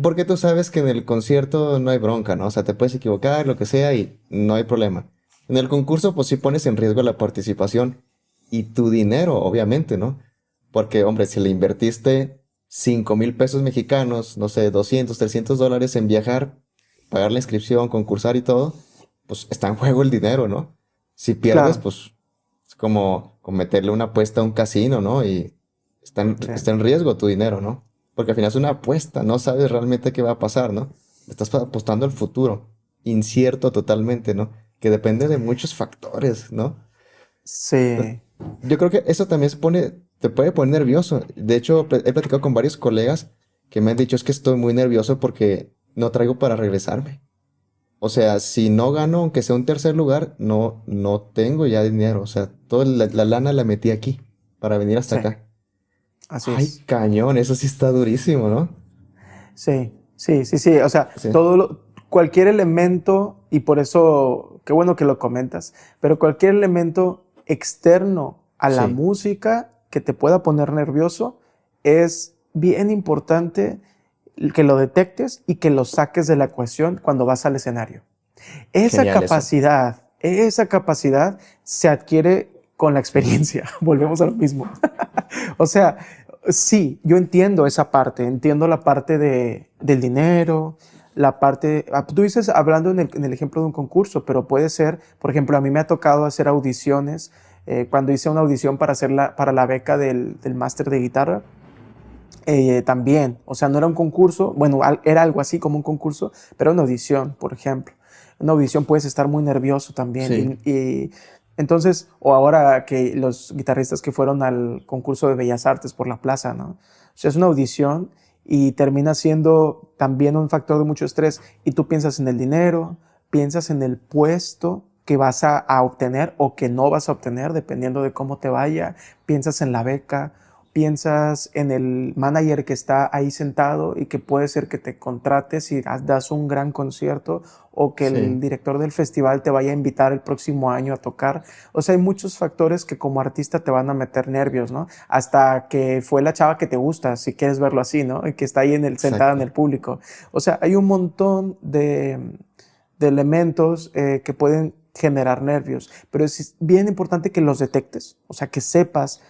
A: Porque tú sabes que en el concierto no hay bronca, ¿no? O sea, te puedes equivocar, lo que sea, y no hay problema. En el concurso, pues sí pones en riesgo la participación y tu dinero, obviamente, ¿no? Porque, hombre, si le invertiste 5,000 pesos mexicanos, no sé, 200, 300 dólares en viajar, pagar la inscripción, concursar y todo, pues está en juego el dinero, ¿no? Si pierdes,
B: Claro.
A: pues es como meterle una apuesta a un casino, ¿no? Y
B: Sí.
A: está en riesgo tu dinero, ¿no? Porque al final es una apuesta, no sabes realmente qué va a pasar, ¿no? Estás apostando al futuro, incierto totalmente, ¿no? que depende de muchos factores, ¿no?
B: Sí,
A: Yo creo que eso también te puede poner nervioso. De hecho, he platicado con varios colegas que me han dicho es que estoy muy nervioso porque no traigo para regresarme. O sea, si no gano, aunque sea un tercer lugar, no tengo ya dinero. O sea, toda la lana la metí aquí para venir hasta
B: sí,
A: acá.
B: así
A: Ay,
B: es.
A: cañón, eso sí está durísimo, ¿no?
B: Sí, sí, sí, sí. O sea,
A: Sí,
B: cualquier elemento, y por eso, qué bueno que lo comentas, pero cualquier elemento externo a la
A: sí,
B: música que te pueda poner nervioso, es bien importante que lo detectes y que lo saques de la ecuación cuando vas al escenario.
A: genial eso.
B: Esa capacidad se adquiere con la experiencia. Volvemos a lo mismo. O sea, sí, yo entiendo esa parte, entiendo la parte del dinero, la parte, tú dices hablando en el ejemplo de un concurso, pero puede ser, por ejemplo, a mí me ha tocado hacer audiciones, cuando hice una audición para la beca del máster de guitarra, también, o sea, no era un concurso, bueno, era algo así como un concurso, pero una audición, por ejemplo. Una audición puedes estar muy nervioso también.
A: Sí,
B: Y entonces, o ahora que los guitarristas que fueron al concurso de Bellas Artes por la plaza, ¿no? O sea, es una audición y termina siendo también un factor de mucho estrés. Y tú piensas en el dinero, piensas en el puesto que vas a obtener o que no vas a obtener, dependiendo de cómo te vaya, piensas en la beca, piensas en el manager que está ahí sentado y que puede ser que te contrate si das un gran concierto o que el
A: sí,
B: director del festival te vaya a invitar el próximo año a tocar. O sea, hay muchos factores que como artista te van a meter nervios, ¿no? Hasta que fue la chava que te gusta, si quieres verlo así, ¿no? Y que está ahí sentada en
A: exacto.
B: el público. O sea, hay un montón de elementos que pueden generar nervios, pero es bien importante que los detectes, o sea, que sepas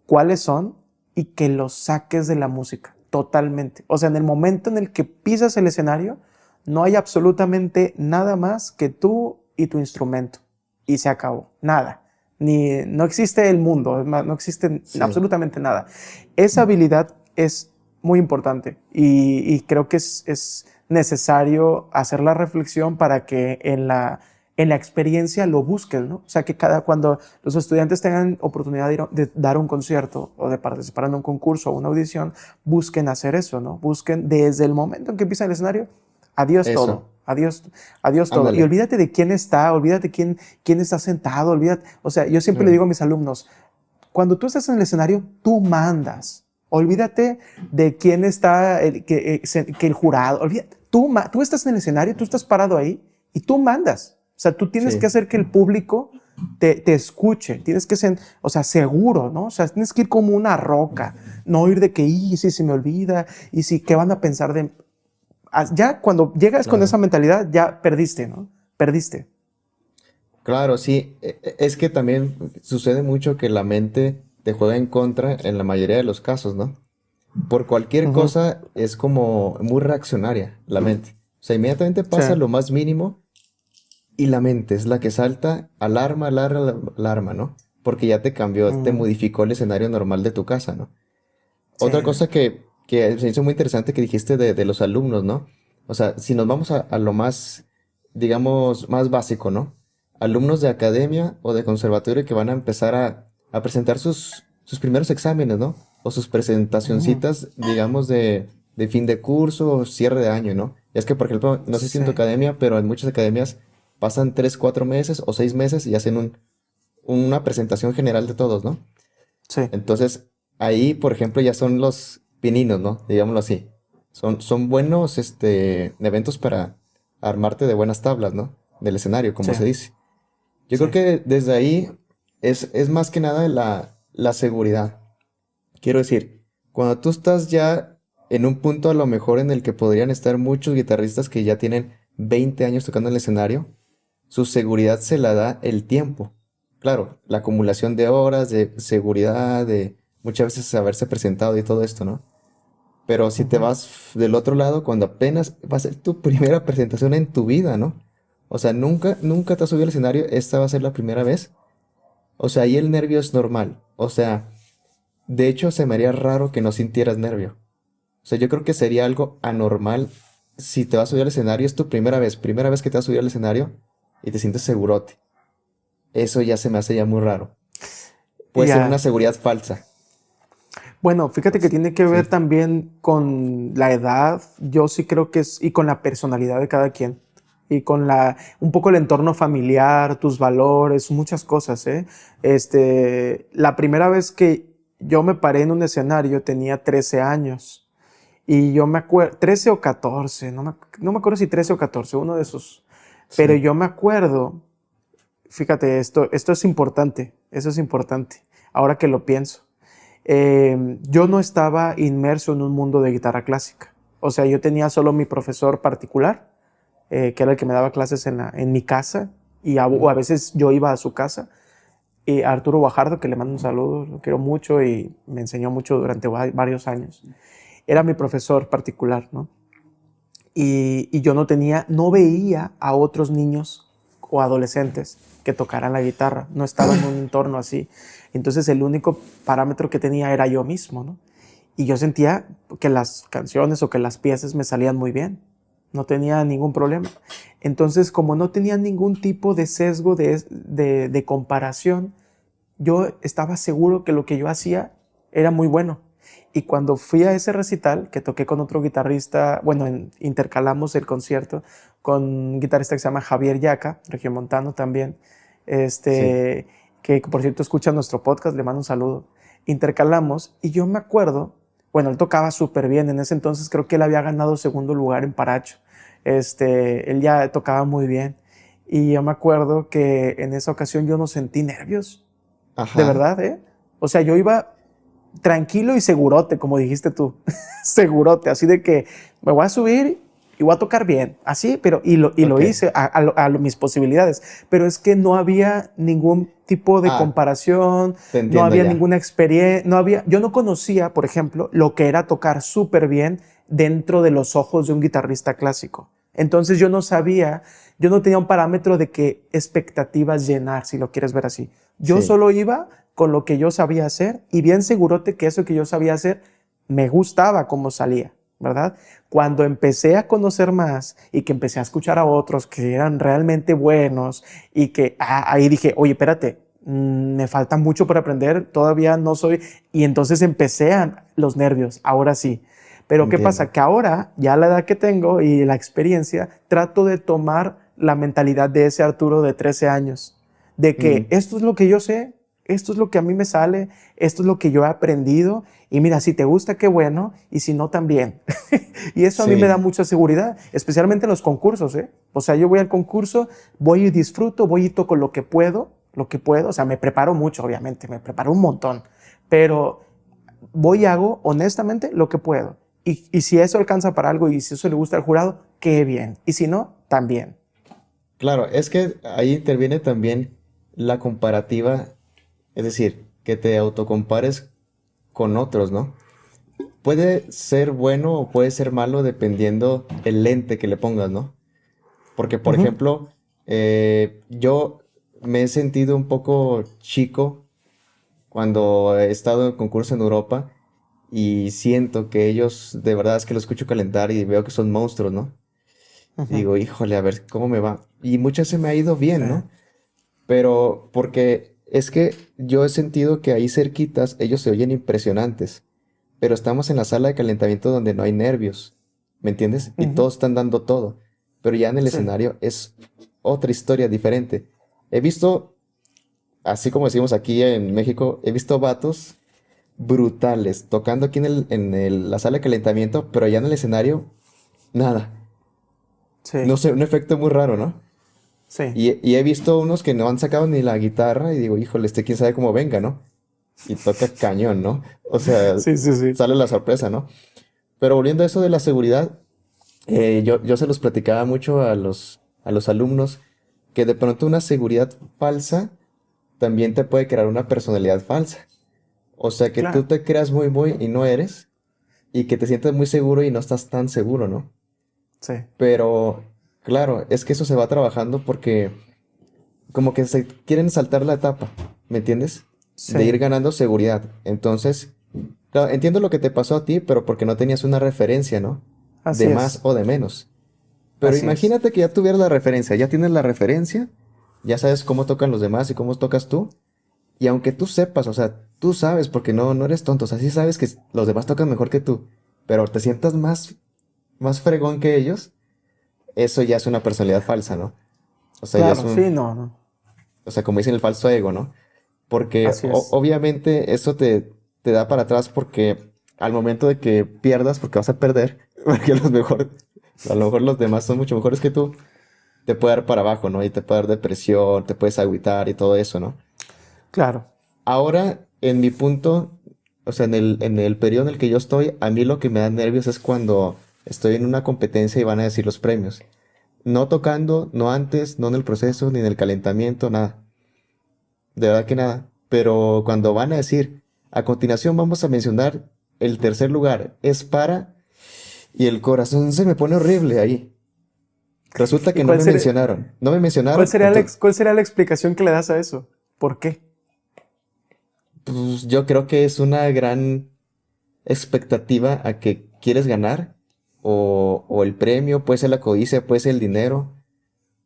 B: cuáles son y que los saques de la música totalmente. O sea, en el momento en el que pisas el escenario, no hay absolutamente nada más que tú y tu instrumento. Y se acabó. Nada. No existe el mundo, no existe
A: Sí,
B: absolutamente nada. Esa habilidad es muy importante y creo que es necesario hacer la reflexión para que en la experiencia lo busquen, ¿no? O sea, que cuando los estudiantes tengan oportunidad de dar un concierto o de participar en un concurso o una audición, busquen hacer eso, ¿no? Busquen desde el momento en que empieza el escenario, adiós todo,
A: eso,
B: adiós, adiós todo. Y
A: ándale.
B: olvídate de quién está, olvídate quién está sentado, olvídate. O sea, yo siempre le
A: Claro.
B: digo a mis alumnos, cuando tú estás en el escenario, tú mandas. Olvídate de quién está, que el jurado, olvídate. Tú estás en el escenario, tú estás parado ahí y tú mandas. O sea, tú tienes que
A: Sí,
B: hacer que el público te escuche, tienes que ser, o sea, seguro, ¿no? O sea, tienes que ir como una roca, no ir de que, y si se me olvida, y si, ¿qué van a pensar de...? Ya cuando llegas con esa
A: claro.
B: mentalidad, ya perdiste, ¿no? Perdiste.
A: Claro, sí. Es que también sucede mucho que la mente te juega en contra en la mayoría de los casos, ¿no? Por cualquier
B: Ujú.
A: cosa es como muy reaccionaria la mente. O sea, inmediatamente
B: Sí.
A: pasa lo más mínimo y la mente es la que salta, alarma, alarma, alarma, ¿no? Porque ya te cambió, te
B: Mm,
A: modificó el escenario normal de tu casa, ¿no?
B: sí.
A: Otra cosa que se hizo muy interesante que dijiste de los alumnos, ¿no? O sea, si nos vamos a lo más, digamos, más básico, ¿no? Alumnos de academia o de conservatorio que van a empezar a presentar sus primeros exámenes, ¿no? O sus
B: Ujú.
A: presentacioncitas, digamos, de fin de curso o cierre de año, ¿no? Es que, por ejemplo, no sé si en tu
B: Sí.
A: academia, pero en muchas academias pasan 3, 4 meses o 6 meses y hacen una presentación general de todos, ¿no?
B: Sí.
A: Entonces, ahí, por ejemplo, ya son los pininos, ¿no? Digámoslo así. Son buenos, eventos para armarte de buenas tablas, ¿no? Del escenario, como
B: Sí.
A: se dice. Yo creo
B: Sí.
A: que desde ahí es más que nada la seguridad. Quiero decir, cuando tú estás ya en un punto a lo mejor en el que podrían estar muchos guitarristas que ya tienen 20 años tocando en el escenario, su seguridad se la da el tiempo. Claro, la acumulación de horas, de seguridad, de muchas veces haberse presentado y todo esto, ¿no? Pero si te
B: Ujú.
A: vas del otro lado, cuando apenas va a ser tu primera presentación en tu vida, ¿no? O sea, nunca te has subido al escenario, esta va a ser la primera vez. O sea, ahí el nervio es normal. O sea, de hecho se me haría raro que no sintieras nervio. O sea, yo creo que sería algo anormal si te vas a subir al escenario, es tu primera vez que te vas a subir al escenario, y te sientes segurote. Eso ya se me hace ya muy raro. Puede ser una
B: Ya.
A: seguridad falsa.
B: Bueno, fíjate que tiene que ver
A: Sí,
B: también con la edad, yo sí creo que es, y con la personalidad de cada quien, y con un poco el entorno familiar, tus valores, muchas cosas, ¿eh? La primera vez que yo me paré en un escenario tenía 13 años, y yo me acuerdo, 13 o 14, no me acuerdo si 13 o 14, uno de esos, pero
A: sí,
B: yo me acuerdo, fíjate, esto es importante, eso es importante, ahora que lo pienso. Yo no estaba inmerso en un mundo de guitarra clásica. O sea, yo tenía solo mi profesor particular, que era el que me daba clases en mi casa, o a
A: ujú,
B: veces yo iba a su casa. Y a Arturo Guajardo, que le mando un saludo, lo quiero mucho y me enseñó mucho durante varios años. Era mi profesor particular, ¿no? Y yo no veía a otros niños o adolescentes que tocaran la guitarra, no estaba en un entorno así. Entonces el único parámetro que tenía era yo mismo, ¿no? Y yo sentía que las canciones o que las piezas me salían muy bien, no tenía ningún problema. Entonces, como no tenía ningún tipo de sesgo de comparación, yo estaba seguro que lo que yo hacía era muy bueno. Y cuando fui a ese recital, que toqué con otro guitarrista, bueno, intercalamos el concierto con un guitarrista que se llama Javier Yaca, regiomontano también,
A: sí.
B: que por cierto escucha nuestro podcast, le mando un saludo. Intercalamos y yo me acuerdo, bueno, él tocaba súper bien, en ese entonces creo que él había ganado segundo lugar en Paracho, él ya tocaba muy bien. Y yo me acuerdo que en esa ocasión yo no sentí nervios, de
A: Ajá,
B: verdad, ¿eh? O sea, yo iba tranquilo y segurote, como dijiste tú. Segurote, así de que me voy a subir y voy a tocar bien. Así, pero y lo
A: ok.
B: hice mis posibilidades. Pero es que no había ningún tipo de
A: Ah,
B: comparación,
A: te
B: no
A: entiendo
B: había
A: ya.
B: ninguna experiencia, yo no conocía, por ejemplo, lo que era tocar súper bien dentro de los ojos de un guitarrista clásico. Entonces yo no sabía, yo no tenía un parámetro de qué expectativas llenar, si lo quieres ver así. Yo
A: Sí,
B: solo iba con lo que yo sabía hacer y bien segurote que eso que yo sabía hacer me gustaba como salía, ¿verdad? Cuando empecé a conocer más y que empecé a escuchar a otros que eran realmente buenos y que ahí dije, oye, espérate, me falta mucho por aprender, todavía no soy, y entonces empecé a los nervios, ahora sí. Pero ¿qué pasa?
A: entiendo.
B: Que ahora, ya a la edad que tengo y la experiencia, trato de tomar la mentalidad de ese Arturo de 13 años, de que
A: Mm,
B: esto es lo que yo sé, esto es lo que a mí me sale, esto es lo que yo he aprendido, y mira, si te gusta, qué bueno, y si no, también. Y eso a mí me da
A: sí,
B: mucha seguridad, especialmente en los concursos, ¿eh? O sea, yo voy al concurso, voy y disfruto, voy y toco lo que puedo, o sea, me preparo mucho, obviamente, me preparo un montón, pero voy y hago honestamente lo que puedo. Y si eso alcanza para algo y si eso le gusta al jurado, qué bien. Y si no, también.
A: claro, es que ahí interviene también la comparativa, es decir, que te autocompares con otros, ¿no? Puede ser bueno o puede ser malo dependiendo el lente que le pongas, ¿no? Porque, por
B: Ujú,
A: ejemplo, yo me he sentido un poco chico cuando he estado en concurso en Europa y siento que ellos, de verdad es que los escucho calentar y veo que son monstruos, ¿no? Y
B: ujú.
A: digo, híjole, a ver cómo me va. Y muchas se me ha ido
B: Sí,
A: bien, ¿no? Pero porque es que yo he sentido que ahí cerquitas ellos se oyen impresionantes, pero estamos en la sala de calentamiento donde no hay nervios, ¿me entiendes? Y
B: ujú,
A: todos están dando todo, pero ya en el
B: sí,
A: escenario es otra historia diferente. He visto, así como decimos aquí en México, he visto vatos brutales tocando aquí la sala de calentamiento, pero ya en el escenario, nada.
B: sí,
A: No sé, un efecto muy raro, ¿no?
B: sí,
A: Y he visto unos que no han sacado ni la guitarra y digo, híjole, quién sabe cómo venga, ¿no? Y toca cañón, ¿no? O sea,
B: sí, sí, sí.
A: sale la sorpresa, ¿no? Pero volviendo a eso de la seguridad, yo se los platicaba mucho a los alumnos que de pronto una seguridad falsa también te puede crear una personalidad falsa. O sea, que tú
B: Claro,
A: te creas muy y no eres, y que te sientes muy seguro y no estás tan seguro, ¿no?
B: sí,
A: Pero, claro, es que eso se va trabajando porque como que se quieren saltar la etapa, ¿me entiendes? De ir
B: sí,
A: ganando seguridad. Entonces, claro, entiendo lo que te pasó a ti, pero porque no tenías una referencia, ¿no? De
B: así
A: más
B: es.
A: o de menos. Pero
B: Así es.
A: imagínate que ya tuvieras la referencia, ya tienes la referencia, ya sabes cómo tocan los demás y cómo tocas tú. Y aunque tú sepas, o sea, tú sabes porque no eres tonto, o sea, sí sabes que los demás tocan mejor que tú, pero te sientas más fregón que ellos, eso ya es una personalidad falsa, ¿no? O sea, ya es
B: Claro,
A: un,
B: sí, no, no.
A: o sea, como dicen el falso ego, ¿no? Porque
B: Así es.
A: obviamente eso te da para atrás porque al momento de que pierdas, porque vas a perder, porque a lo mejor los demás son mucho mejores que tú, te puede dar para abajo, ¿no? Y te puede dar depresión, te puedes agüitar y todo eso, ¿no?
B: Claro.
A: Ahora, en mi punto, o sea, en el periodo en el que yo estoy, a mí lo que me da nervios es cuando estoy en una competencia y van a decir los premios. No tocando, no antes, no en el proceso, ni en el calentamiento, nada. De verdad que nada. Pero cuando van a decir, a continuación vamos a mencionar el tercer lugar, es para... Y el corazón se me pone horrible ahí. Resulta
B: ¿Y
A: que no me mencionaron. No me mencionaron, entonces
B: cuál sería la explicación que le das a eso? ¿Por qué?
A: pues, yo creo que es una gran expectativa a que quieres ganar. O el premio, puede ser la codicia, puede ser el dinero,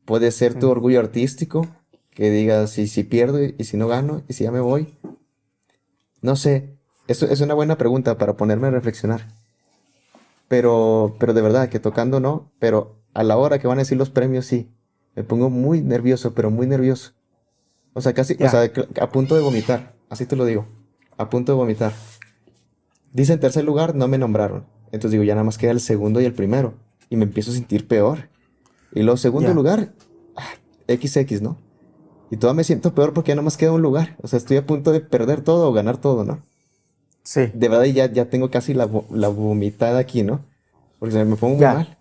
A: puede ser tu
B: Mm.
A: orgullo artístico, que digas, y si pierdo, y si no gano, y si ya me voy. No sé, eso es una buena pregunta para ponerme a reflexionar. Pero de verdad, que tocando no, pero a la hora que van a decir los premios, sí. Me pongo muy nervioso, pero muy nervioso. O sea, casi, o
B: Ya,
A: sea, a punto de vomitar, así te lo digo. A punto de vomitar. Dice en tercer lugar, no me nombraron. Entonces digo, ya nada más queda el segundo y el primero. Y me empiezo a sentir peor. Y luego, segundo
B: ya.
A: lugar, XX, ¿no? Y todavía me siento peor porque ya nada más queda un lugar. O sea, estoy a punto de perder todo o ganar todo, ¿no?
B: Sí,
A: De verdad, ya tengo casi la vomitada aquí, ¿no? Porque me pongo muy
B: ya,
A: mal.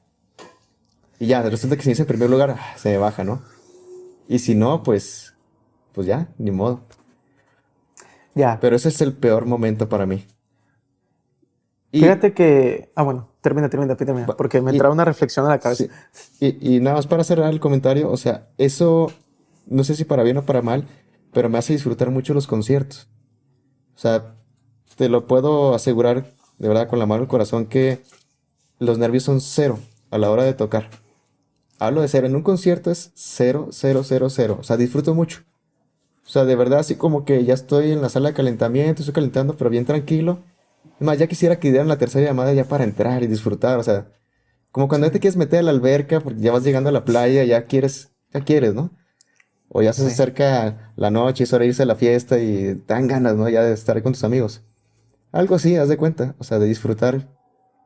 A: Y ya, resulta que si es en primer lugar, se me baja, ¿no? Y si no, pues ya, ni modo.
B: ya.
A: Pero ese es el peor momento para mí. Y,
B: Fíjate que... Ah, bueno, termina,
A: va-
B: porque me
A: y
B: entraba una reflexión a la cabeza.
A: sí. Y nada más para cerrar el comentario, o sea, eso, no sé si para bien o para mal, pero me hace disfrutar mucho los conciertos. O sea, te lo puedo asegurar de verdad con la mano del corazón que los nervios son cero a la hora de tocar. Hablo de cero, en un concierto es cero, cero, cero, cero. O sea, disfruto mucho. O sea, de verdad, así como que ya estoy en la sala de calentamiento, estoy calentando, pero bien tranquilo. Es más, ya quisiera que dieran la tercera llamada ya para entrar y disfrutar. O sea, como cuando ya te
B: Sí,
A: quieres meter a la alberca porque ya vas llegando a la playa, ya quieres, ¿no? O ya se
B: sí,
A: acerca la noche, es hora de irse a la fiesta y te dan ganas, ¿no? Ya de estar ahí con tus amigos. Algo así, haz de cuenta. O sea, de disfrutar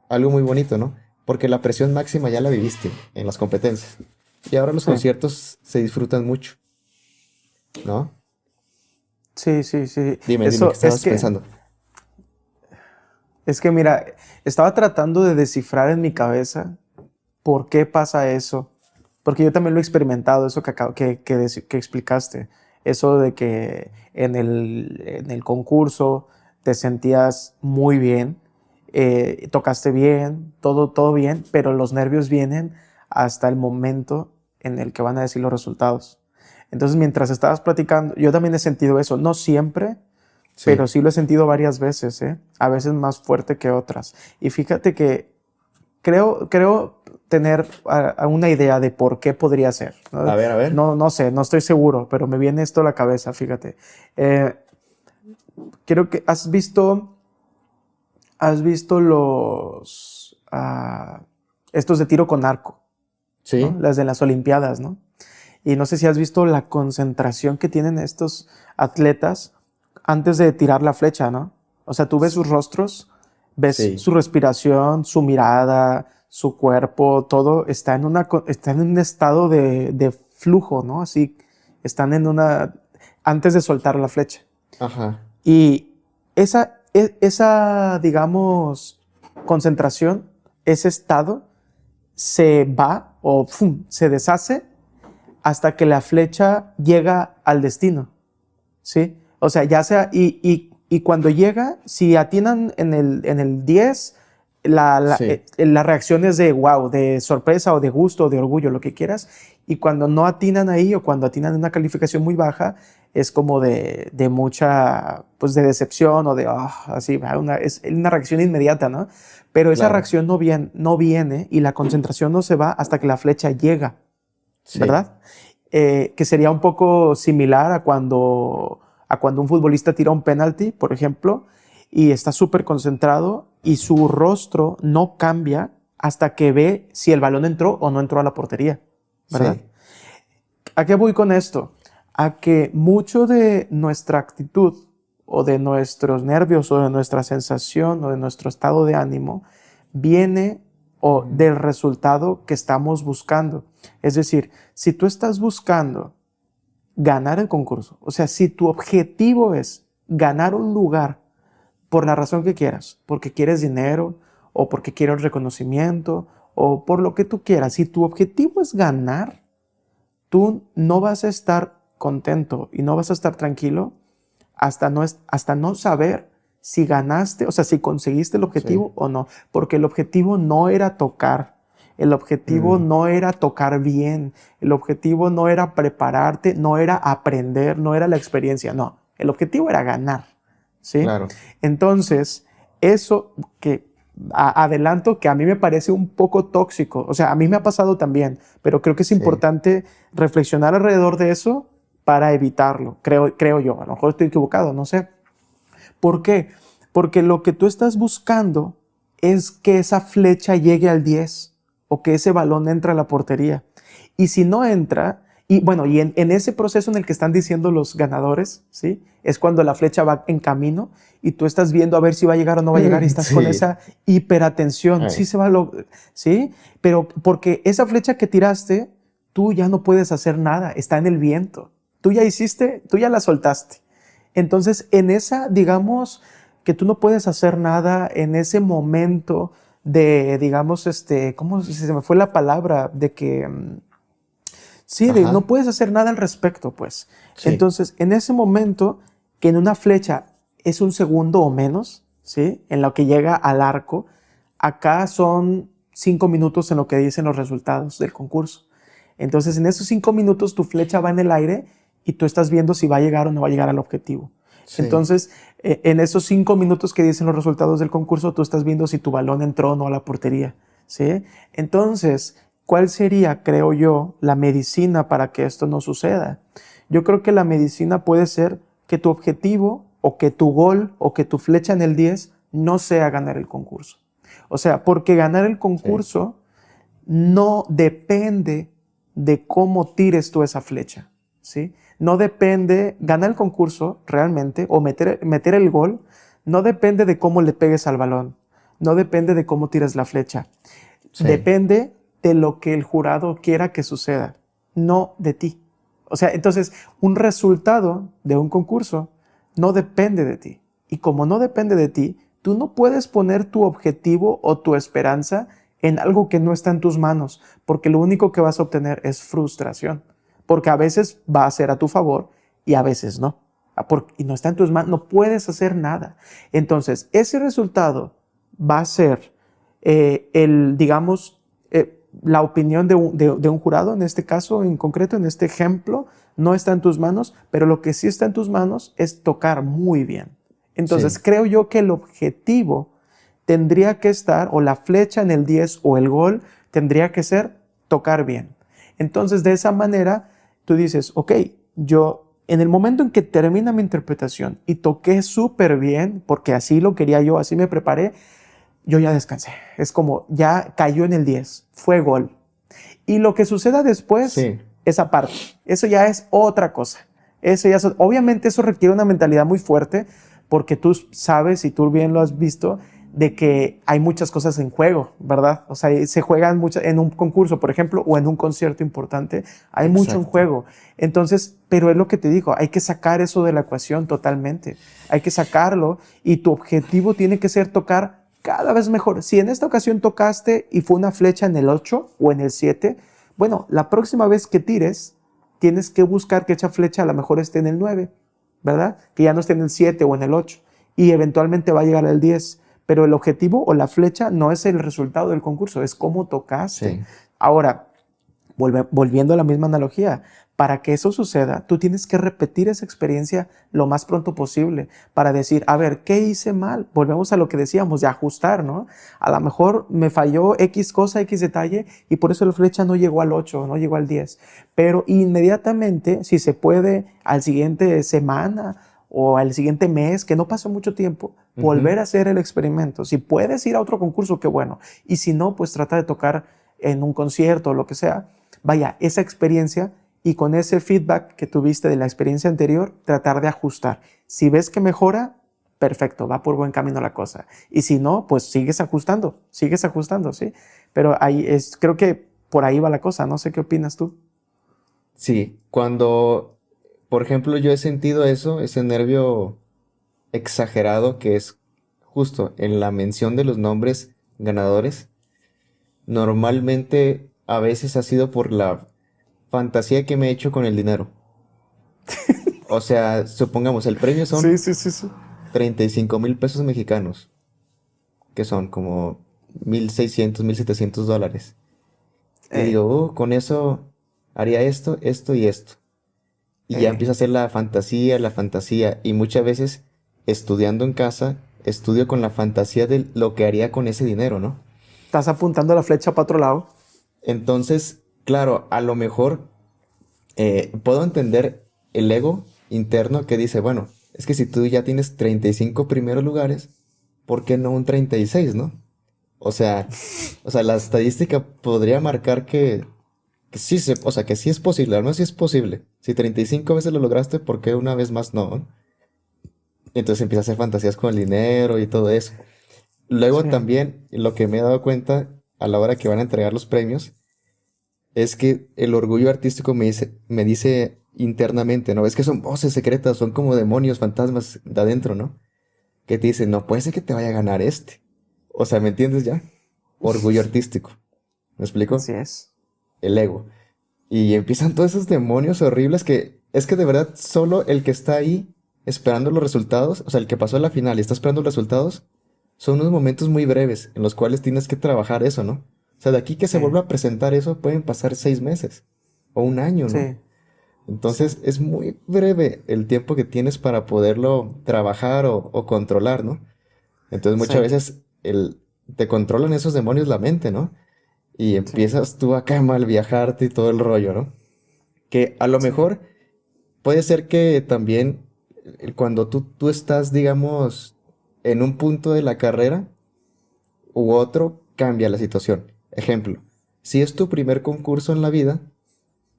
A: algo muy bonito, ¿no? Porque la presión máxima ya la viviste en las competencias. Y ahora los
B: sí,
A: conciertos se disfrutan mucho, ¿no?
B: sí, sí, sí.
A: Dime, ¿qué
B: Eso
A: estabas pensando?
B: es que mira, estaba tratando de descifrar en mi cabeza por qué pasa eso. Porque yo también lo he experimentado, eso que explicaste. Eso de que en el concurso te sentías muy bien, tocaste bien, todo bien, pero los nervios vienen hasta el momento en el que van a decir los resultados. Entonces, mientras estabas platicando, yo también he sentido eso, no siempre, pero
A: Sí,
B: sí lo he sentido varias veces, ¿eh? A veces más fuerte que otras. Y fíjate que creo tener a una idea de por qué podría ser. ¿No?
A: a ver.
B: No, no sé, no estoy seguro, pero me viene esto a la cabeza, fíjate. Eh, Creo que has visto estos de tiro con arco, ¿no?
A: Sí,
B: Las de las Olimpiadas, ¿no? Y no sé si has visto la concentración que tienen estos atletas antes de tirar la flecha, ¿no? O sea, tú ves sus rostros, ves
A: sí,
B: su respiración, su mirada, su cuerpo, todo está está en un estado de flujo, ¿no? Así, están en una, antes de soltar la flecha.
A: ajá,
B: Y esa, digamos, concentración, ese estado, se va o ¡fum! Se deshace hasta que la flecha llega al destino, ¿sí? O sea, ya sea, y cuando llega, si atinan en el 10
A: Sí,
B: la reacción es de wow, de sorpresa o de gusto o de orgullo, lo que quieras. Y cuando no atinan ahí o cuando atinan una calificación muy baja, es como de mucha, pues de decepción o de, así, es una reacción inmediata, ¿no? Pero esa
A: claro.
B: reacción no viene y la concentración no se va hasta que la flecha llega,
A: Sí,
B: ¿verdad? Que sería un poco similar a cuando un futbolista tira un penalti, por ejemplo, y está súper concentrado y su rostro no cambia hasta que ve si el balón entró o no entró a la portería, ¿verdad?
A: sí,
B: ¿A qué voy con esto? A que mucho de nuestra actitud o de nuestros nervios o de nuestra sensación o de nuestro estado de ánimo viene o del resultado que estamos buscando. Es decir, si tú estás buscando ganar el concurso, o sea, si tu objetivo es ganar un lugar por la razón que quieras, porque quieres dinero o porque quieres reconocimiento o por lo que tú quieras, si tu objetivo es ganar, tú no vas a estar contento y no vas a estar tranquilo hasta no saber si ganaste, o sea, si conseguiste el
A: sí.
B: objetivo o no, porque el objetivo no era tocar, el objetivo
A: Mm,
B: no era tocar bien, el objetivo no era prepararte, no era aprender, no era la experiencia, no, el objetivo era ganar, ¿sí?
A: claro.
B: Entonces, eso que adelanto que a mí me parece un poco tóxico, o sea, a mí me ha pasado también, pero creo que es
A: Sí,
B: importante reflexionar alrededor de eso para evitarlo, creo yo. A lo mejor estoy equivocado, no sé. ¿Por qué? Porque lo que tú estás buscando es que esa flecha llegue al 10 o que ese balón entre a la portería. Y si no entra, y bueno, y en ese proceso en el que están diciendo los ganadores, ¿sí? Es cuando la flecha va en camino y tú estás viendo a ver si va a llegar o no va a llegar y estás con
A: sí.
B: esa hiperatención, sí
A: Ay,
B: se va a ¿sí? Pero porque esa flecha que tiraste, tú ya no puedes hacer nada, está en el viento. Tú ya hiciste, tú ya la soltaste. Entonces, en esa, digamos, que tú no puedes hacer nada en ese momento de, digamos, ¿cómo se me fue la palabra? De que, sí, de no
A: ajá,
B: puedes hacer nada al respecto, pues.
A: sí,
B: Entonces, en ese momento, que en una flecha es un segundo o menos, ¿sí? En lo que llega al arco, acá son 5 minutos en lo que dicen los resultados del concurso. Entonces, en esos 5 minutos tu flecha va en el aire y tú estás viendo si va a llegar o no va a llegar al objetivo.
A: sí,
B: Entonces, en esos 5 minutos que dicen los resultados del concurso, tú estás viendo si tu balón entró o no a la portería, ¿sí? Entonces, ¿cuál sería, creo yo, la medicina para que esto no suceda? Yo creo que la medicina puede ser que tu objetivo o que tu gol o que tu flecha en el 10 no sea ganar el concurso. O sea, porque ganar el
A: sí,
B: concurso no depende de cómo tires tú esa flecha, ¿sí? No depende, ganar el concurso realmente o meter el gol, no depende de cómo le pegues al balón, no depende de cómo tires la flecha,
A: sí,
B: depende de lo que el jurado quiera que suceda, no de ti. O sea, entonces, un resultado de un concurso no depende de ti. Y como no depende de ti, tú no puedes poner tu objetivo o tu esperanza en algo que no está en tus manos, porque lo único que vas a obtener es frustración, porque a veces va a ser a tu favor y a veces no. Y no está en tus manos, no puedes hacer nada. Entonces, ese resultado va a ser digamos, la opinión de un jurado, en este caso en concreto, en este ejemplo, no está en tus manos, pero lo que sí está en tus manos es tocar muy bien. Entonces,
A: sí,
B: creo yo que el objetivo tendría que estar, o la flecha en el 10 o el gol, tendría que ser tocar bien. Entonces, de esa manera, tú dices, ok, yo en el momento en que termina mi interpretación y toqué súper bien, porque así lo quería yo, así me preparé, yo ya descansé. Es como ya cayó en el 10, fue gol. Y lo que suceda después,
A: sí,
B: esa parte, eso ya es otra cosa. Obviamente eso requiere una mentalidad muy fuerte porque tú sabes y tú bien lo has visto de que hay muchas cosas en juego, ¿verdad? O sea, se juegan mucho en un concurso, por ejemplo, o en un concierto importante, hay mucho en
A: exacto.
B: juego. Entonces, pero es lo que te digo, hay que sacar eso de la ecuación totalmente. Hay que sacarlo y tu objetivo tiene que ser tocar cada vez mejor. Si en esta ocasión tocaste y fue una flecha en el 8 o en el 7, bueno, la próxima vez que tires, tienes que buscar que esa flecha a lo mejor esté en el 9, ¿verdad? Que ya no esté en el 7 o en el 8 y eventualmente va a llegar al 10. pero el objetivo o la flecha no es el resultado del concurso, es cómo tocaste.
A: Sí.
B: Ahora, volviendo a la misma analogía, para que eso suceda, tú tienes que repetir esa experiencia lo más pronto posible para decir, a ver, ¿qué hice mal? Volvemos a lo que decíamos, de ajustar, ¿no? A lo mejor me falló X cosa, X detalle, y por eso la flecha no llegó al 8, no llegó al 10. Pero inmediatamente, si se puede, al siguiente semana o al siguiente mes, que no pasó mucho tiempo, volver a hacer el experimento. Si puedes ir a otro concurso, qué bueno. Y si no, pues trata de tocar en un concierto o lo que sea. Vaya, esa experiencia, y con ese feedback que tuviste de la experiencia anterior, tratar de ajustar. Si ves que mejora, perfecto, va por buen camino la cosa. Y si no, pues sigues ajustando, ¿sí? Pero ahí creo que por ahí va la cosa, no sé qué opinas tú.
A: Sí, cuando, por ejemplo, yo he sentido eso, ese nervio exagerado que es justo en la mención de los nombres ganadores, normalmente a veces ha sido por la fantasía que me he hecho con el dinero. O sea, supongamos, el premio
B: Sí,
A: son
B: sí, sí, sí.
A: 35,000 pesos mexicanos, que son como 1,600, $1,700. Y
B: Ey,
A: digo, con eso haría esto, esto y esto. Y ya
B: ey.
A: empiezo a hacer la fantasía. Y muchas veces, estudiando en casa, estudio con la fantasía de lo que haría con ese dinero, ¿no?
B: Estás apuntando la flecha para otro lado.
A: Entonces, claro, a lo mejor puedo entender el ego interno que dice, bueno, es que si tú ya tienes 35 primeros lugares, ¿por qué no un 36, no? O sea, o sea, la estadística podría marcar que sí o sea, que sí es posible, al menos sí es posible. Si 35 veces lo lograste, ¿por qué una vez más no? Y entonces empieza a hacer fantasías con el dinero y todo eso. Luego
B: Sí.
A: también, lo que me he dado cuenta a la hora que van a entregar los premios, es que el orgullo artístico me dice internamente, ¿no? Es que son voces secretas, son como demonios, fantasmas de adentro, ¿no? Que te dicen, no puede ser que te vaya a ganar este. O sea, ¿me entiendes ya? Orgullo artístico. ¿Me explico?
B: Así es.
A: El ego. Y empiezan todos esos demonios horribles que es que de verdad solo el que está ahí esperando los resultados, o sea, el que pasó a la final y está esperando los resultados, son unos momentos muy breves en los cuales tienes que trabajar eso, ¿no? O sea, de aquí que se
B: Sí,
A: vuelva a presentar eso pueden pasar 6 meses o un año, ¿no?
B: sí, sí,
A: Entonces es muy breve el tiempo que tienes para poderlo trabajar o controlar, ¿no? Entonces muchas
B: sí,
A: veces te controlan esos demonios la mente, ¿no? Y
B: sí,
A: empiezas tú acá a mal viajarte y todo el rollo, ¿no? Que a lo
B: sí.
A: mejor puede ser que también cuando tú estás, digamos, en un punto de la carrera u otro, cambia la situación. Ejemplo, si es tu primer concurso en la vida,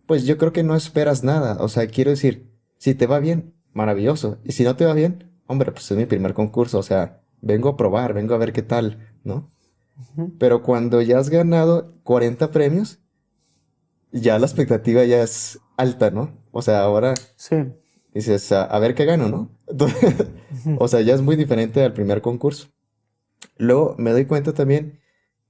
A: pues yo creo que no esperas nada. O sea, quiero decir, si te va bien, maravilloso. Y si no te va bien, hombre, pues es mi primer concurso. O sea, vengo a probar, vengo a ver qué tal, ¿no?
B: Ujú.
A: Pero cuando ya has ganado 40 premios, ya la expectativa ya es alta, ¿no? O sea, ahora
B: Sí,
A: dices, a ver qué gano, ¿no? Entonces,
B: ujú.
A: o sea, ya es muy diferente al primer concurso. Luego me doy cuenta también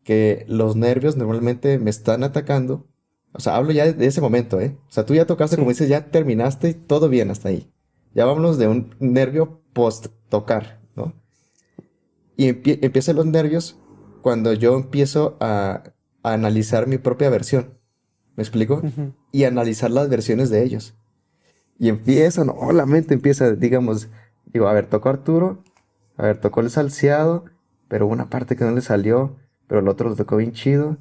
A: que los nervios normalmente me están atacando. O sea, hablo ya de ese momento, ¿eh? O sea, tú ya tocaste, como
B: Sí,
A: dices, ya terminaste y todo bien hasta ahí. Ya vámonos de un nervio post tocar, ¿no? Y empiezan los nervios cuando yo empiezo a analizar mi propia versión. ¿Me explico?
B: ujú.
A: Y analizar las versiones de ellos. Y empieza, no, la mente empieza, digamos, digo, a ver, tocó Arturo, a ver, tocó el salseado, pero hubo una parte que no le salió, pero el otro lo tocó bien chido.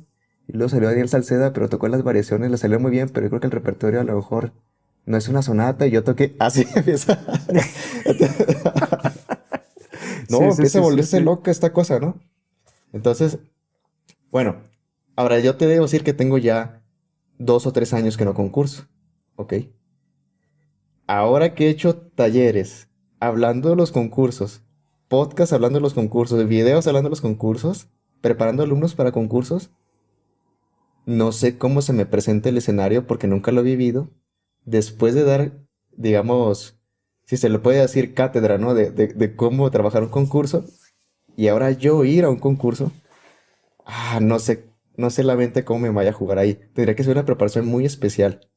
A: Y luego salió Daniel Salceda, pero tocó las variaciones, le salió muy bien, pero yo creo que el repertorio a lo mejor no es una sonata y yo toqué así empieza.
B: Sí,
A: No,
B: sí,
A: empieza a
B: sí, sí,
A: volverse
B: sí.
A: loca esta cosa, ¿no? Entonces, bueno, ahora yo te debo decir que tengo ya 2 o 3 años que no concurso, ¿ok? Ahora que he hecho talleres hablando de los concursos, podcast hablando de los concursos, videos hablando de los concursos, preparando alumnos para concursos, no sé cómo se me presenta el escenario porque nunca lo he vivido. Después de dar, digamos, si se le puede decir cátedra, ¿no? De cómo trabajar un concurso y ahora yo ir a un concurso, no sé, no sé la mente cómo me vaya a jugar ahí. Tendría que ser una preparación muy especial.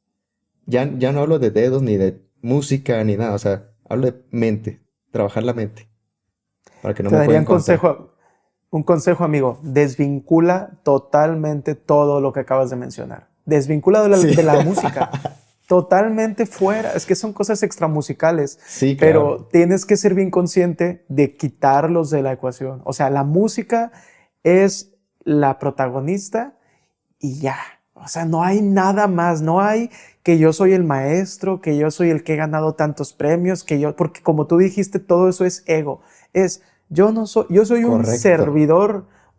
A: Ya no hablo de dedos ni de música ni nada, o sea, hablo de mente, trabajar la mente, para que no
B: Te
A: me jueguen
B: darían
A: contra.
B: consejo, Un consejo, amigo, desvincula totalmente todo lo que acabas de mencionar. Desvincula
A: Sí.
B: de la música. Totalmente fuera. Es que son cosas extramusicales,
A: Sí, claro.
B: pero tienes que ser bien consciente de quitarlos de la ecuación. O sea, la música es la protagonista y ya. O sea, no hay nada más. No hay que yo soy el maestro, que yo soy el que he ganado tantos premios, que yo, porque como tú dijiste, todo eso es ego. Es, yo no soy, yo soy
A: Correcto.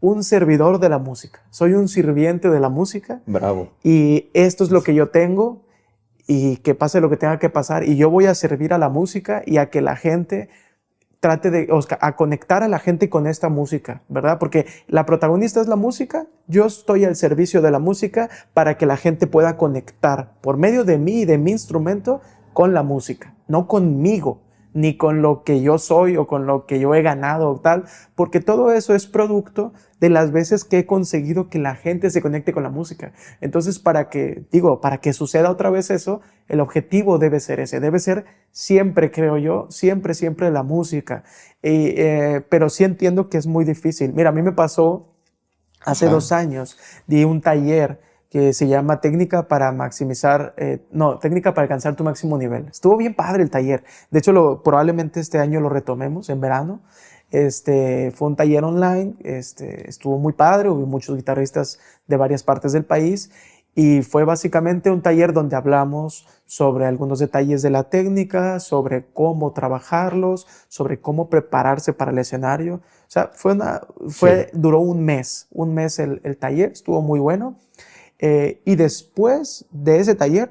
B: un servidor de la música. Soy un sirviente de la música
A: Bravo.
B: y esto es lo que yo tengo y que pase lo que tenga que pasar y yo voy a servir a la música y a que la gente trate de, o sea, a conectar a la gente con esta música, ¿verdad? Porque la protagonista es la música, yo estoy al servicio de la música para que la gente pueda conectar por medio de mí y de mi instrumento con la música, no conmigo, ni con lo que yo soy o con lo que yo he ganado o tal, porque todo eso es producto de las veces que he conseguido que la gente se conecte con la música. Entonces, para que suceda otra vez eso, el objetivo debe ser ese, debe ser siempre, creo yo, siempre, siempre la música. Pero sí entiendo que es muy difícil. Mira, a mí me pasó hace
A: Ajá.
B: 2 años, di un taller que se llama Técnica para maximizar, Técnica para alcanzar tu máximo nivel. Estuvo bien padre el taller. De hecho, probablemente este año lo retomemos en verano. Fue un taller online, estuvo muy padre, hubo muchos guitarristas de varias partes del país y fue básicamente un taller donde hablamos sobre algunos detalles de la técnica, sobre cómo trabajarlos, sobre cómo prepararse para el escenario. O sea,
A: Sí.
B: duró un mes el taller, estuvo muy bueno. Y después de ese taller,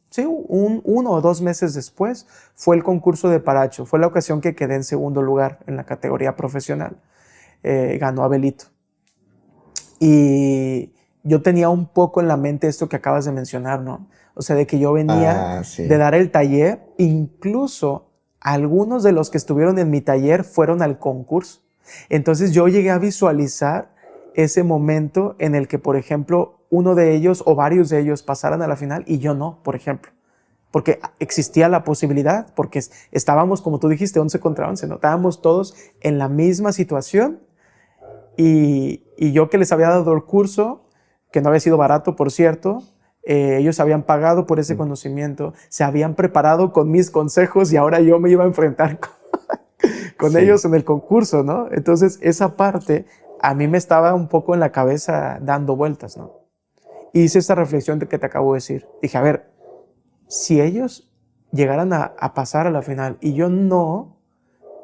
B: sí, 1 o 2 meses después, fue el concurso de Paracho. Fue la ocasión que quedé en segundo lugar en la categoría profesional. Ganó Abelito. Y yo tenía un poco en la mente esto que acabas de mencionar, ¿no? O sea, de que yo venía
A: Ah,
B: de
A: sí.
B: dar el taller, incluso algunos de los que estuvieron en mi taller fueron al concurso. Entonces yo llegué a visualizar ese momento en el que, por ejemplo, uno de ellos o varios de ellos pasaran a la final y yo no, por ejemplo. Porque existía la posibilidad, porque estábamos, como tú dijiste, 11 contra 11, ¿no? Estábamos todos en la misma situación y yo que les había dado el curso, que no había sido barato, por cierto, ellos habían pagado por ese
A: Mm.
B: conocimiento, se habían preparado con mis consejos y ahora yo me iba a enfrentar con
A: Sí.
B: ellos en el concurso, ¿no? Entonces, esa parte a mí me estaba un poco en la cabeza dando vueltas, ¿no? Y hice esta reflexión de que te acabo de decir. Dije, a ver, si ellos llegaran a pasar a la final y yo no,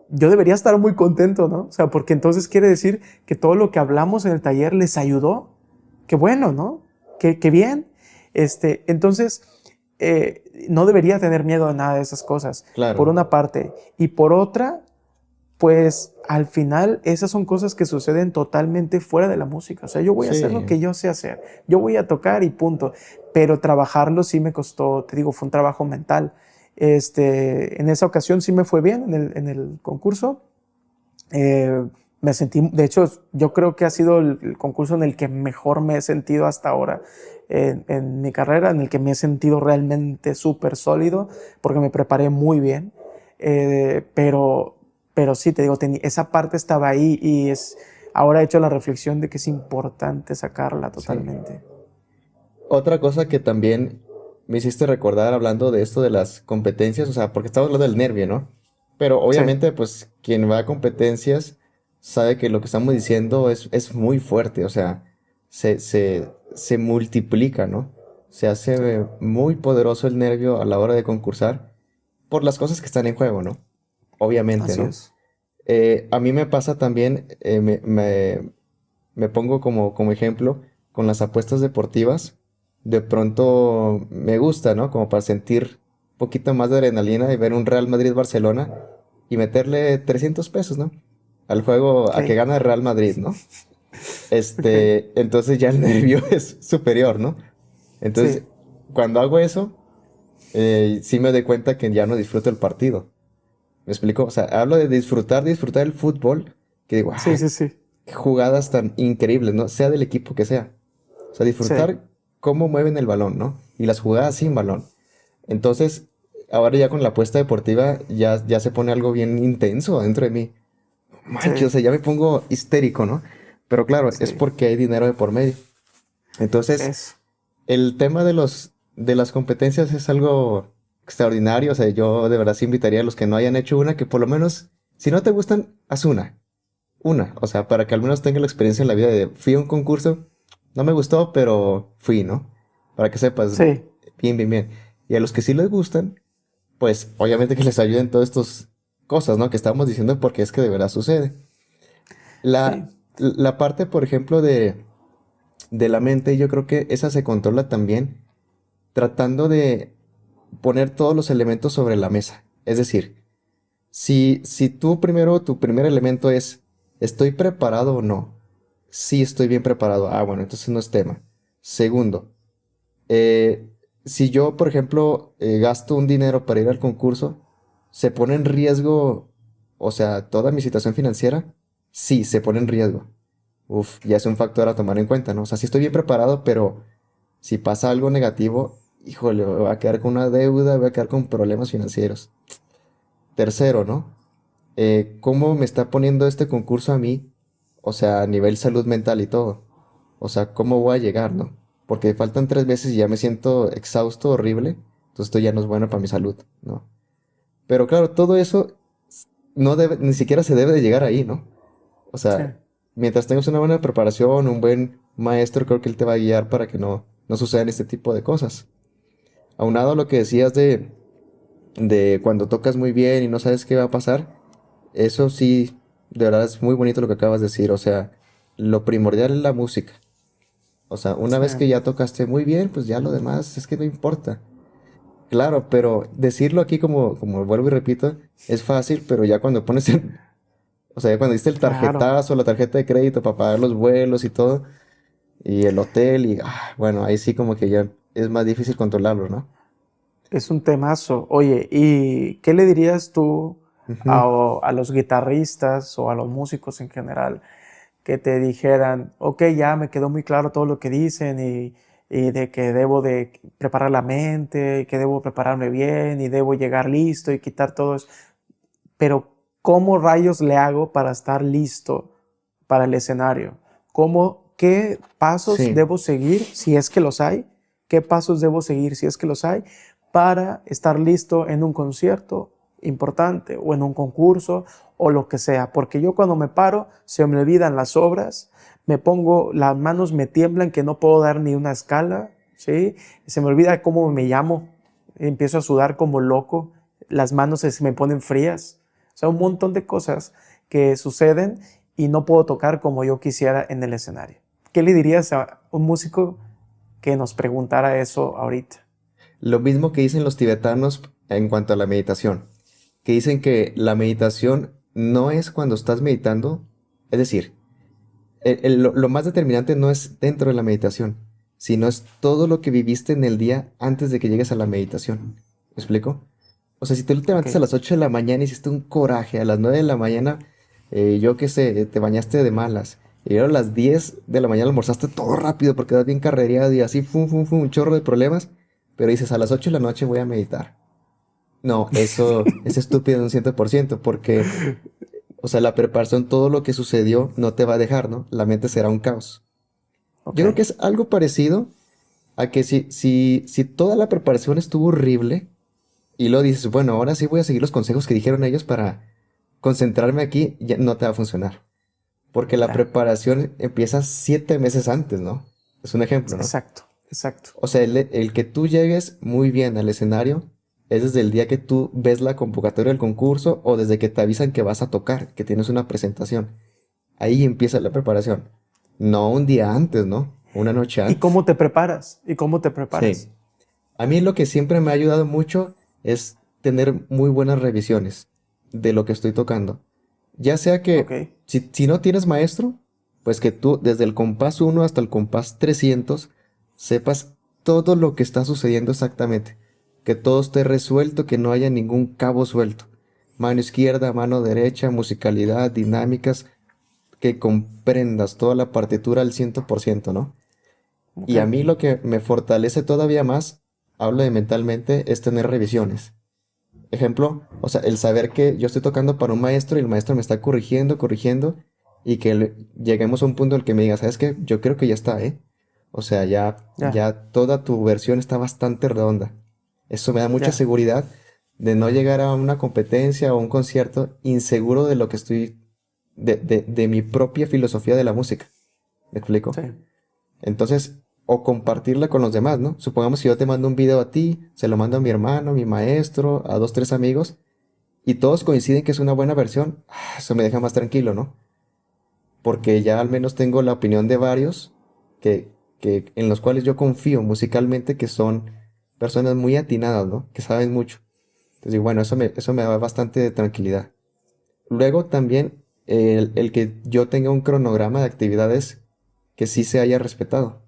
B: yo debería estar muy contento, ¿no? O sea, porque entonces quiere decir que todo lo que hablamos en el taller les ayudó. Qué bueno, ¿no? Qué bien. Entonces, no debería tener miedo a nada de esas cosas, por
A: Claro.
B: una parte. Y por otra, pues al final esas son cosas que suceden totalmente fuera de la música. O sea, yo voy a hacer lo
A: Sí.
B: que yo sé hacer. Yo voy a tocar y punto. Pero trabajarlo sí me costó, te digo, fue un trabajo mental. En esa ocasión sí me fue bien en el concurso. Eh, Me sentí, de hecho, yo creo que ha sido el concurso en el que mejor me he sentido hasta ahora en mi carrera, en el que me he sentido realmente súper sólido, porque me preparé muy bien. Pero sí, te digo, esa parte estaba ahí y ahora he hecho la reflexión de que es importante sacarla
A: Sí.
B: totalmente.
A: Otra cosa que también me hiciste recordar hablando de esto de las competencias, o sea, porque estamos hablando del nervio, ¿no? Pero
B: Sí,
A: obviamente, pues quien va a competencias sabe que lo que estamos diciendo es muy fuerte, o sea, se multiplica, ¿no? Se
B: sí,
A: hace muy poderoso el nervio a la hora de concursar por las cosas que están en juego, ¿no? Obviamente,
B: así
A: ¿no?
B: es.
A: A mí me pasa también, me pongo como ejemplo con las apuestas deportivas. De pronto me gusta, ¿no? Como para sentir un poquito más de adrenalina y ver un Real Madrid-Barcelona y meterle 300 pesos, ¿no? Al juego a que
B: Ok,
A: gana el Real Madrid, ¿no?
B: ok,
A: Entonces ya el nervio es superior, ¿no? Entonces,
B: sí,
A: cuando hago eso, sí me doy cuenta que ya no disfruto el partido. ¿Me explico? O sea, hablo de disfrutar el fútbol, que digo,
B: sí,
A: ah,
B: sí, sí,
A: qué jugadas tan increíbles, ¿no? Sea del equipo que sea. O sea,
B: sí,
A: disfrutar cómo mueven el balón, ¿no? Y las jugadas sin balón. Entonces, ahora ya con la apuesta deportiva ya se pone algo bien intenso dentro de mí. manches, o
B: Sí,
A: sea, ya me pongo histérico, ¿no? Pero claro, es
B: sí,
A: porque hay dinero de por medio. Entonces,
B: eso.
A: el tema de las competencias es algo extraordinario. O sea, yo de verdad sí invitaría a los que no hayan hecho una, que por lo menos, si no te gustan, haz una. Una. O sea, para que al menos tenga la experiencia en la vida de fui a un concurso, no me gustó, pero fui, ¿no? Para que sepas,
B: Sí,
A: bien, bien, bien. Y a los que sí les gustan, pues obviamente que les ayuden todas estas cosas, ¿no? Que estamos diciendo porque es que de verdad sucede.
B: sí,
A: La parte, por ejemplo, de la mente, yo creo que esa se controla también tratando de poner todos los elementos sobre la mesa. Es decir, si tú primero, tu primer elemento es, ¿estoy preparado o no? Sí, estoy bien preparado. Ah, bueno, entonces no es tema. Segundo, si yo, por ejemplo, gasto un dinero para ir al concurso, ¿se pone en riesgo, o sea, toda mi situación financiera? Sí, se pone en riesgo. Uf, ya es un factor a tomar en cuenta, ¿no? O sea, sí estoy bien preparado, pero si pasa algo negativo, híjole, voy a quedar con una deuda, voy a quedar con problemas financieros. Tercero, ¿no? ¿Cómo me está poniendo este concurso a mí? O sea, a nivel salud mental y todo. O sea, ¿cómo voy a llegar, no? Porque faltan 3 meses y ya me siento exhausto, horrible. Entonces esto ya no es bueno para mi salud, ¿no? Pero claro, todo eso no debe, ni siquiera se debe de llegar ahí, ¿no? O
B: sí,
A: sea, mientras tengas una buena preparación, un buen maestro, creo que él te va a guiar para que no sucedan este tipo de cosas. Aunado a lo que decías de cuando tocas muy bien y no sabes qué va a pasar, eso sí, de verdad es muy bonito lo que acabas de decir. O sea, lo primordial es la música. O sea, una
B: sí.
A: vez que ya tocaste muy bien, pues ya lo demás es que no importa. Claro, pero decirlo aquí como vuelvo y repito, es fácil, pero ya cuando pones o sea, ya cuando diste el
B: Claro.
A: tarjetazo, la tarjeta de crédito para pagar los vuelos y todo, y el hotel, y bueno, ahí sí como que ya es más difícil controlarlo, ¿no?
B: Es un temazo. Oye, ¿y qué le dirías tú
A: Ujú.
B: a los guitarristas o a los músicos en general que te dijeran, ok, ya me quedó muy claro todo lo que dicen y de que debo de preparar la mente, y que debo prepararme bien y debo llegar listo y quitar todo eso? Pero ¿cómo rayos le hago para estar listo para el escenario? ¿Qué pasos
A: Sí,
B: debo seguir si es que los hay? ¿Qué pasos debo seguir si es que los hay para estar listo en un concierto importante o en un concurso o lo que sea? Porque yo cuando me paro se me olvidan las obras, me pongo, las manos me tiemblan que no puedo dar ni una escala, ¿sí? Se me olvida cómo me llamo, empiezo a sudar como loco, las manos se me ponen frías, o sea, un montón de cosas que suceden y no puedo tocar como yo quisiera en el escenario. ¿Qué le dirías a un músico que nos preguntara eso ahorita?
A: lo mismo que dicen los tibetanos en cuanto a la meditación, que dicen que la meditación no es cuando estás meditando, es decir, lo más determinante no es dentro de la meditación, sino es todo lo que viviste en el día antes de que llegues a la meditación. ¿Me explico? O sea, si tú te
B: Ok,
A: levantas a las 8 de la mañana y hiciste un coraje, a las 9 de la mañana, yo qué sé, te bañaste de malas, y luego a las 10 de la mañana almorzaste todo rápido porque estás bien carrereado y así, fum, fum, fum, un chorro de problemas, pero dices a las 8 de la noche voy a meditar. No, eso es estúpido en un 100% porque, o sea, la preparación, todo lo que sucedió no te va a dejar, ¿no? La mente será un caos.
B: ok,
A: Yo creo que es algo parecido a que si toda la preparación estuvo horrible y luego dices, bueno, ahora sí voy a seguir los consejos que dijeron ellos para concentrarme aquí, ya no te va a funcionar. Porque la
B: claro,
A: preparación empieza 7 meses antes, ¿no? Es un ejemplo, ¿no?
B: exacto, exacto.
A: O sea, el que tú llegues muy bien al escenario es desde el día que tú ves la convocatoria del concurso o desde que te avisan que vas a tocar, que tienes una presentación. Ahí empieza la preparación. No un día antes, ¿no? Una noche
B: ¿Y
A: antes.
B: cómo te preparas? ¿Y cómo te preparas?
A: Sí. A mí lo que siempre me ha ayudado mucho es tener muy buenas revisiones de lo que estoy tocando. Ya sea
B: Ok,
A: que si no tienes maestro, pues que tú desde el compás 1 hasta el compás 300 sepas todo lo que está sucediendo exactamente. Que todo esté resuelto, que no haya ningún cabo suelto. Mano izquierda, mano derecha, musicalidad, dinámicas, que comprendas toda la partitura al 100%, ¿no?
B: ok,
A: Y a mí lo que me fortalece todavía más, hablo de mentalmente, es tener revisiones. ejemplo, o sea, el saber que yo estoy tocando para un maestro y el maestro me está corrigiendo, y que lleguemos a un punto en el que me diga, ¿sabes qué? Yo creo que ya está, ¿eh? O sea,
B: Ya,
A: ya toda tu versión está bastante redonda. Eso me da mucha
B: ya,
A: seguridad de no llegar a una competencia o un concierto inseguro de lo que estoy, de mi propia filosofía de la música. ¿Me explico?
B: sí,
A: Entonces, o compartirla con los demás, ¿no? Supongamos que yo te mando un video a ti, se lo mando a mi hermano, a mi maestro, a dos, tres amigos, y todos coinciden que es una buena versión, eso me deja más tranquilo, ¿no? Porque ya al menos tengo la opinión de varios en los cuales yo confío musicalmente, que son personas muy atinadas, ¿no? Que saben mucho. Entonces, digo, bueno, eso me da bastante tranquilidad. Luego también el que yo tenga un cronograma de actividades que sí se haya respetado.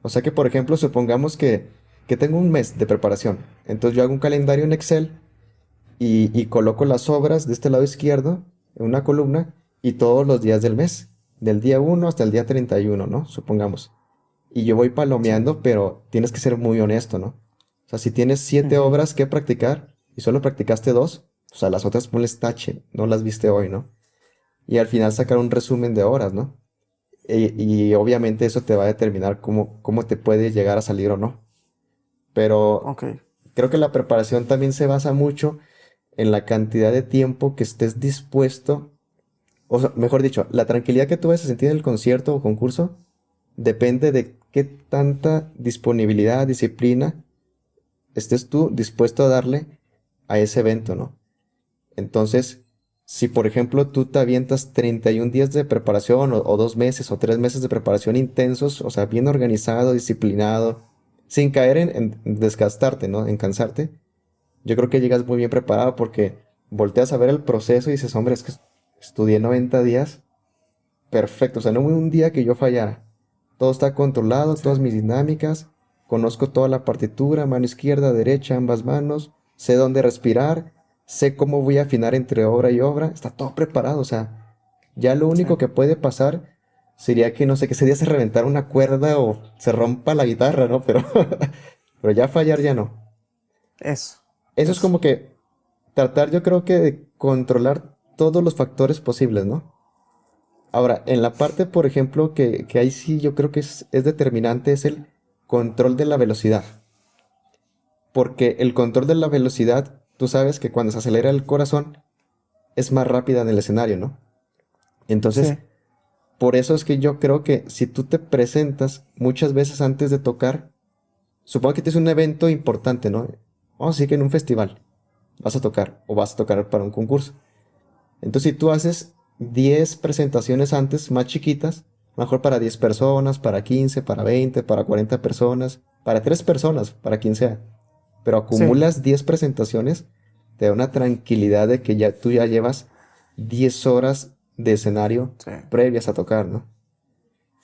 A: O sea que, por ejemplo, supongamos que tengo un mes de preparación. Entonces yo hago un calendario en Excel y coloco las obras de este lado izquierdo en una columna y todos los días del mes, del día 1 hasta el día 31, ¿no? Supongamos. Y yo voy
B: sí.
A: palomeando, pero tienes que ser muy honesto, ¿no? O sea, si tienes 7 obras que practicar y solo practicaste 2, o sea, las otras ponles tache, no las viste hoy, ¿no? Y al final sacar un resumen de horas, ¿no? Y obviamente eso te va a determinar cómo te puede llegar a salir o no. Pero
B: Ok,
A: creo que la preparación también se basa mucho en la cantidad de tiempo que estés dispuesto, o sea, mejor dicho, la tranquilidad que tú vas a sentir en el concierto o concurso depende de qué tanta disponibilidad, disciplina estés tú dispuesto a darle a ese evento, ¿no? Entonces, si por ejemplo tú te avientas 31 días de preparación o 2 meses o 3 meses de preparación intensos, o sea, bien organizado, disciplinado, sin caer en desgastarte, ¿no? En cansarte, yo creo que llegas muy bien preparado porque volteas a ver el proceso y dices, hombre, es que estudié 90 días, perfecto, o sea, no hubo un día que yo fallara. Todo está controlado,
B: sí,
A: todas mis dinámicas, conozco toda la partitura, mano izquierda, derecha, ambas manos, sé dónde respirar, sé cómo voy a afinar entre obra y obra, está todo preparado, o sea, ya lo
B: sí.
A: único que puede pasar sería que, no sé, que ese día se reventara una cuerda o se rompa la guitarra, ¿no? Pero, pero ya fallar ya no.
B: Eso,
A: Eso es
B: eso.
A: como que tratar, yo creo que de controlar todos los factores posibles, ¿no? Ahora, en la parte, por ejemplo, que ahí sí yo creo que es determinante, es el control de la velocidad. Porque el control de la velocidad, tú sabes que cuando se acelera el corazón, es más rápida en el escenario, ¿no? Entonces,
B: Sí,
A: por eso es que yo creo que si tú te presentas muchas veces antes de tocar, supongo que tienes un evento importante, ¿no? Vamos a decir que en un festival vas a tocar o vas a tocar para un concurso. Entonces, si tú haces 10 presentaciones antes, más chiquitas, mejor para 10 personas, para 15, para 20, para 40 personas, para 3 personas, para quien sea. Pero
B: sí,
A: acumulas 10 presentaciones, te da una tranquilidad de que ya tú ya llevas 10 horas de escenario
B: sí,
A: previas a tocar, ¿no?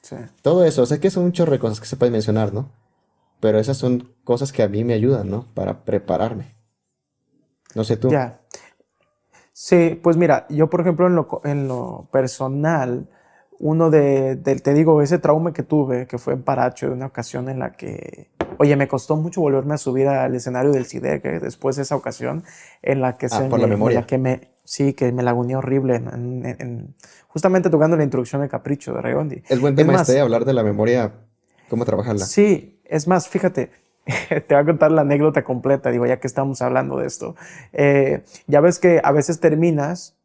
B: sí.
A: Todo eso, sé que son un chorro de cosas que se pueden mencionar, ¿no? Pero esas son cosas que a mí me ayudan, ¿no? Para prepararme. No sé tú.
B: Ya. Sí, pues mira, yo por ejemplo en lo personal, te digo, ese trauma que tuve, que fue en Paracho, de una ocasión en la que, oye, me costó mucho volverme a subir al escenario del CIDEC, después de esa ocasión en la que
A: Ah, por la memoria.
B: sí, que me laguneé horrible, justamente tocando la introducción de Capricho de Regondi.
A: Es buen
B: Es
A: tema este,
B: más,
A: hablar de la memoria, cómo trabajarla.
B: sí, es más, fíjate, te voy a contar la anécdota completa, digo, ya que estamos hablando de esto. Ya ves que a veces terminas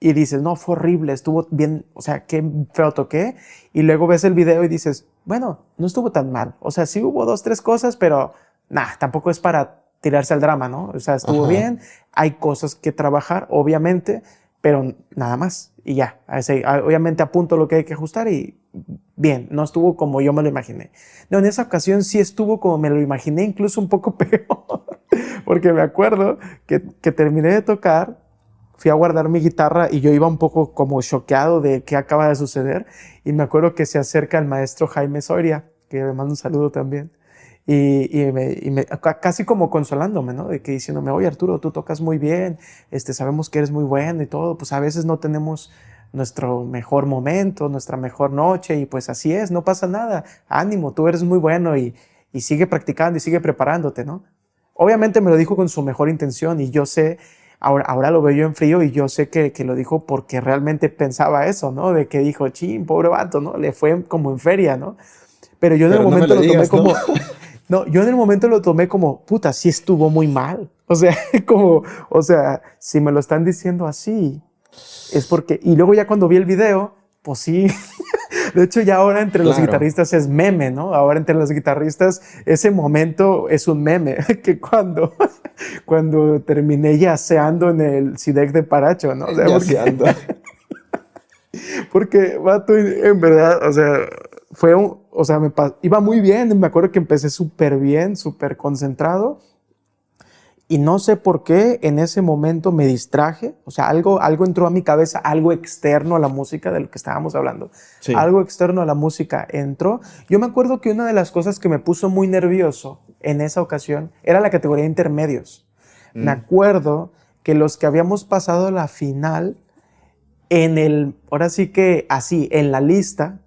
B: y dices, no, fue horrible, estuvo bien, o sea, qué feo toqué, y luego ves el video y dices, bueno, no estuvo tan mal, o sea, sí hubo dos, tres cosas, pero nada, tampoco es para tirarse al drama, ¿no? O sea, estuvo
A: Ajá.
B: bien, hay cosas que trabajar, obviamente, pero nada más, y ya, obviamente apunto lo que hay que ajustar y bien, no estuvo como yo me lo imaginé. No, en esa ocasión sí estuvo como me lo imaginé, incluso un poco peor, porque me acuerdo que terminé de tocar, fui a guardar mi guitarra y yo iba un poco como choqueado de qué acaba de suceder, y me acuerdo que se acerca el maestro Jaime Soria, que le mando un saludo también, casi como consolándome, ¿no? De que diciéndome, oye Arturo, tú tocas muy bien, sabemos que eres muy bueno y todo, pues a veces no tenemos nuestro mejor momento, nuestra mejor noche, y pues así es, no pasa nada, ánimo, tú eres muy bueno y sigue practicando y sigue preparándote, ¿no? Obviamente me lo dijo con su mejor intención y yo sé, ahora lo veo yo en frío y yo sé que lo dijo porque realmente pensaba eso, ¿no? De que dijo, chin, pobre vato, ¿no? Le fue como en feria, ¿no? Pero yo en el
A: Pero no me
B: momento
A: lo
B: lo tomé
A: digas, ¿no?
B: como, no, yo en el momento lo tomé como, puta, sí estuvo muy mal. O sea, como, o sea, si me lo están diciendo así, es porque, y luego ya cuando vi el video, pues sí, de hecho ya ahora entre los
A: Claro.
B: guitarristas es meme, ¿no? Ahora entre los guitarristas ese momento es un meme, que cuando terminé yaceando en el SIDEC de Paracho, ¿no? O sea,
A: Ya se anda.
B: porque, vato, en verdad, o sea, o sea, iba muy bien, me acuerdo que empecé súper bien, súper concentrado, y no sé por qué en ese momento me distraje, o sea, algo entró a mi cabeza, algo externo a la música de lo que estábamos hablando,
A: Sí.
B: algo externo a la música entró. Yo me acuerdo que una de las cosas que me puso muy nervioso en esa ocasión era la categoría intermedios. Me
A: Mm,
B: acuerdo que los que habíamos pasado la final, ahora sí que así, en la lista,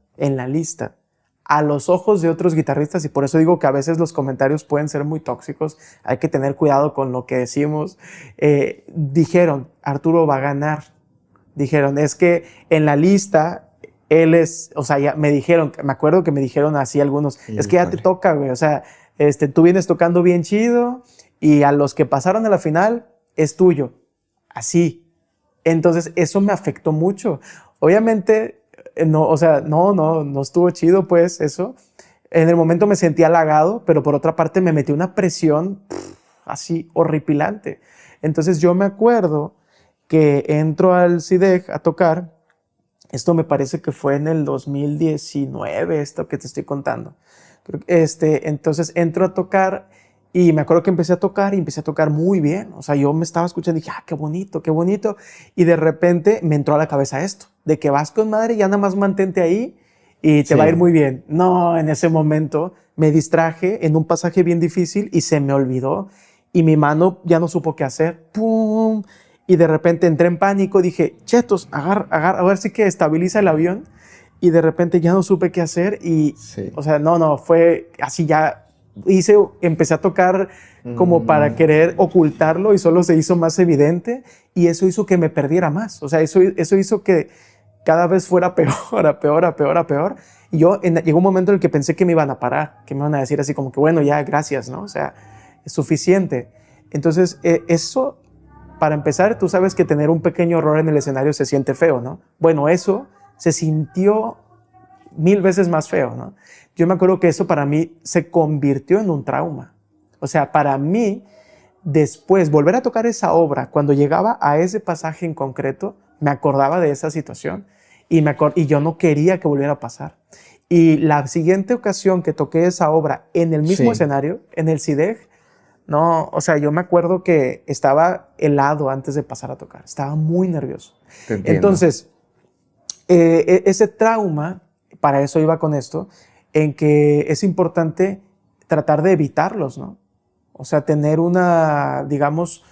B: a los ojos de otros guitarristas, y por eso digo que a veces los comentarios pueden ser muy tóxicos, hay que tener cuidado con lo que decimos, dijeron, Arturo va a ganar, dijeron, es que en la lista, él es, o sea, ya me dijeron, me acuerdo que me dijeron así algunos, es que ya te
A: híjole.
B: toca, güey, o sea, tú vienes tocando bien chido, y a los que pasaron a la final, es tuyo, así. Entonces, eso me afectó mucho. Obviamente, no, o sea, no estuvo chido, pues, eso. En el momento me sentí halagado, pero por otra parte me metí una presión así horripilante. Entonces, yo me acuerdo que entro al CIDEC a tocar. Esto me parece que fue en el 2019, esto que te estoy contando. Entonces entro a tocar y me acuerdo que empecé a tocar y empecé a tocar muy bien. O sea, yo me estaba escuchando y dije, ah, qué bonito, qué bonito. Y de repente me entró a la cabeza esto, de que vas con madre y ya nada más mantente ahí y te va a ir
A: Sí.
B: muy bien. No, en ese momento me distraje en un pasaje bien difícil y se me olvidó y mi mano ya no supo qué hacer. ¡Pum! Y de repente entré en pánico, dije, chetos, agarra, a ver si que estabiliza el avión. Y de repente ya no supe qué hacer y,
A: Sí.
B: o sea, no, fue así ya, empecé a tocar como para
A: Mm,
B: querer ocultarlo y solo se hizo más evidente y eso hizo que me perdiera más. O sea, eso hizo que cada vez fuera peor, a peor, a peor, a peor. Y llegó un momento en el que pensé que me iban a parar, que me iban a decir así como que, bueno, ya, gracias, ¿no? O sea, es suficiente. Entonces, eso, para empezar, tú sabes que tener un pequeño error en el escenario se siente feo, ¿no? Bueno, eso se sintió 1000 veces más feo, ¿no? Yo me acuerdo que eso para mí se convirtió en un trauma. O sea, para mí, después, volver a tocar esa obra, cuando llegaba a ese pasaje en concreto, me acordaba de esa situación y yo no quería que volviera a pasar. Y la siguiente ocasión que toqué esa obra en el mismo
A: sí,
B: escenario, en el CIDEG, no, o sea, yo me acuerdo que estaba helado antes de pasar a tocar, estaba muy nervioso.
A: te entiendo.
B: Entonces, ese trauma, para eso iba con esto, en que es importante tratar de evitarlos, ¿no? O sea, tener una, digamos,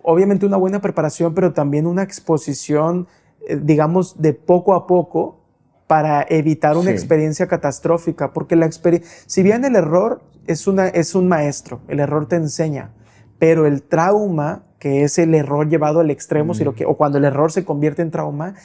B: obviamente una buena preparación, pero también una exposición, digamos, de poco a poco para evitar una
A: Sí.
B: experiencia catastrófica, porque si bien el error es un maestro, el error te enseña, pero el trauma, que es el error llevado al extremo,
A: Mm,
B: o cuando el error se convierte en trauma,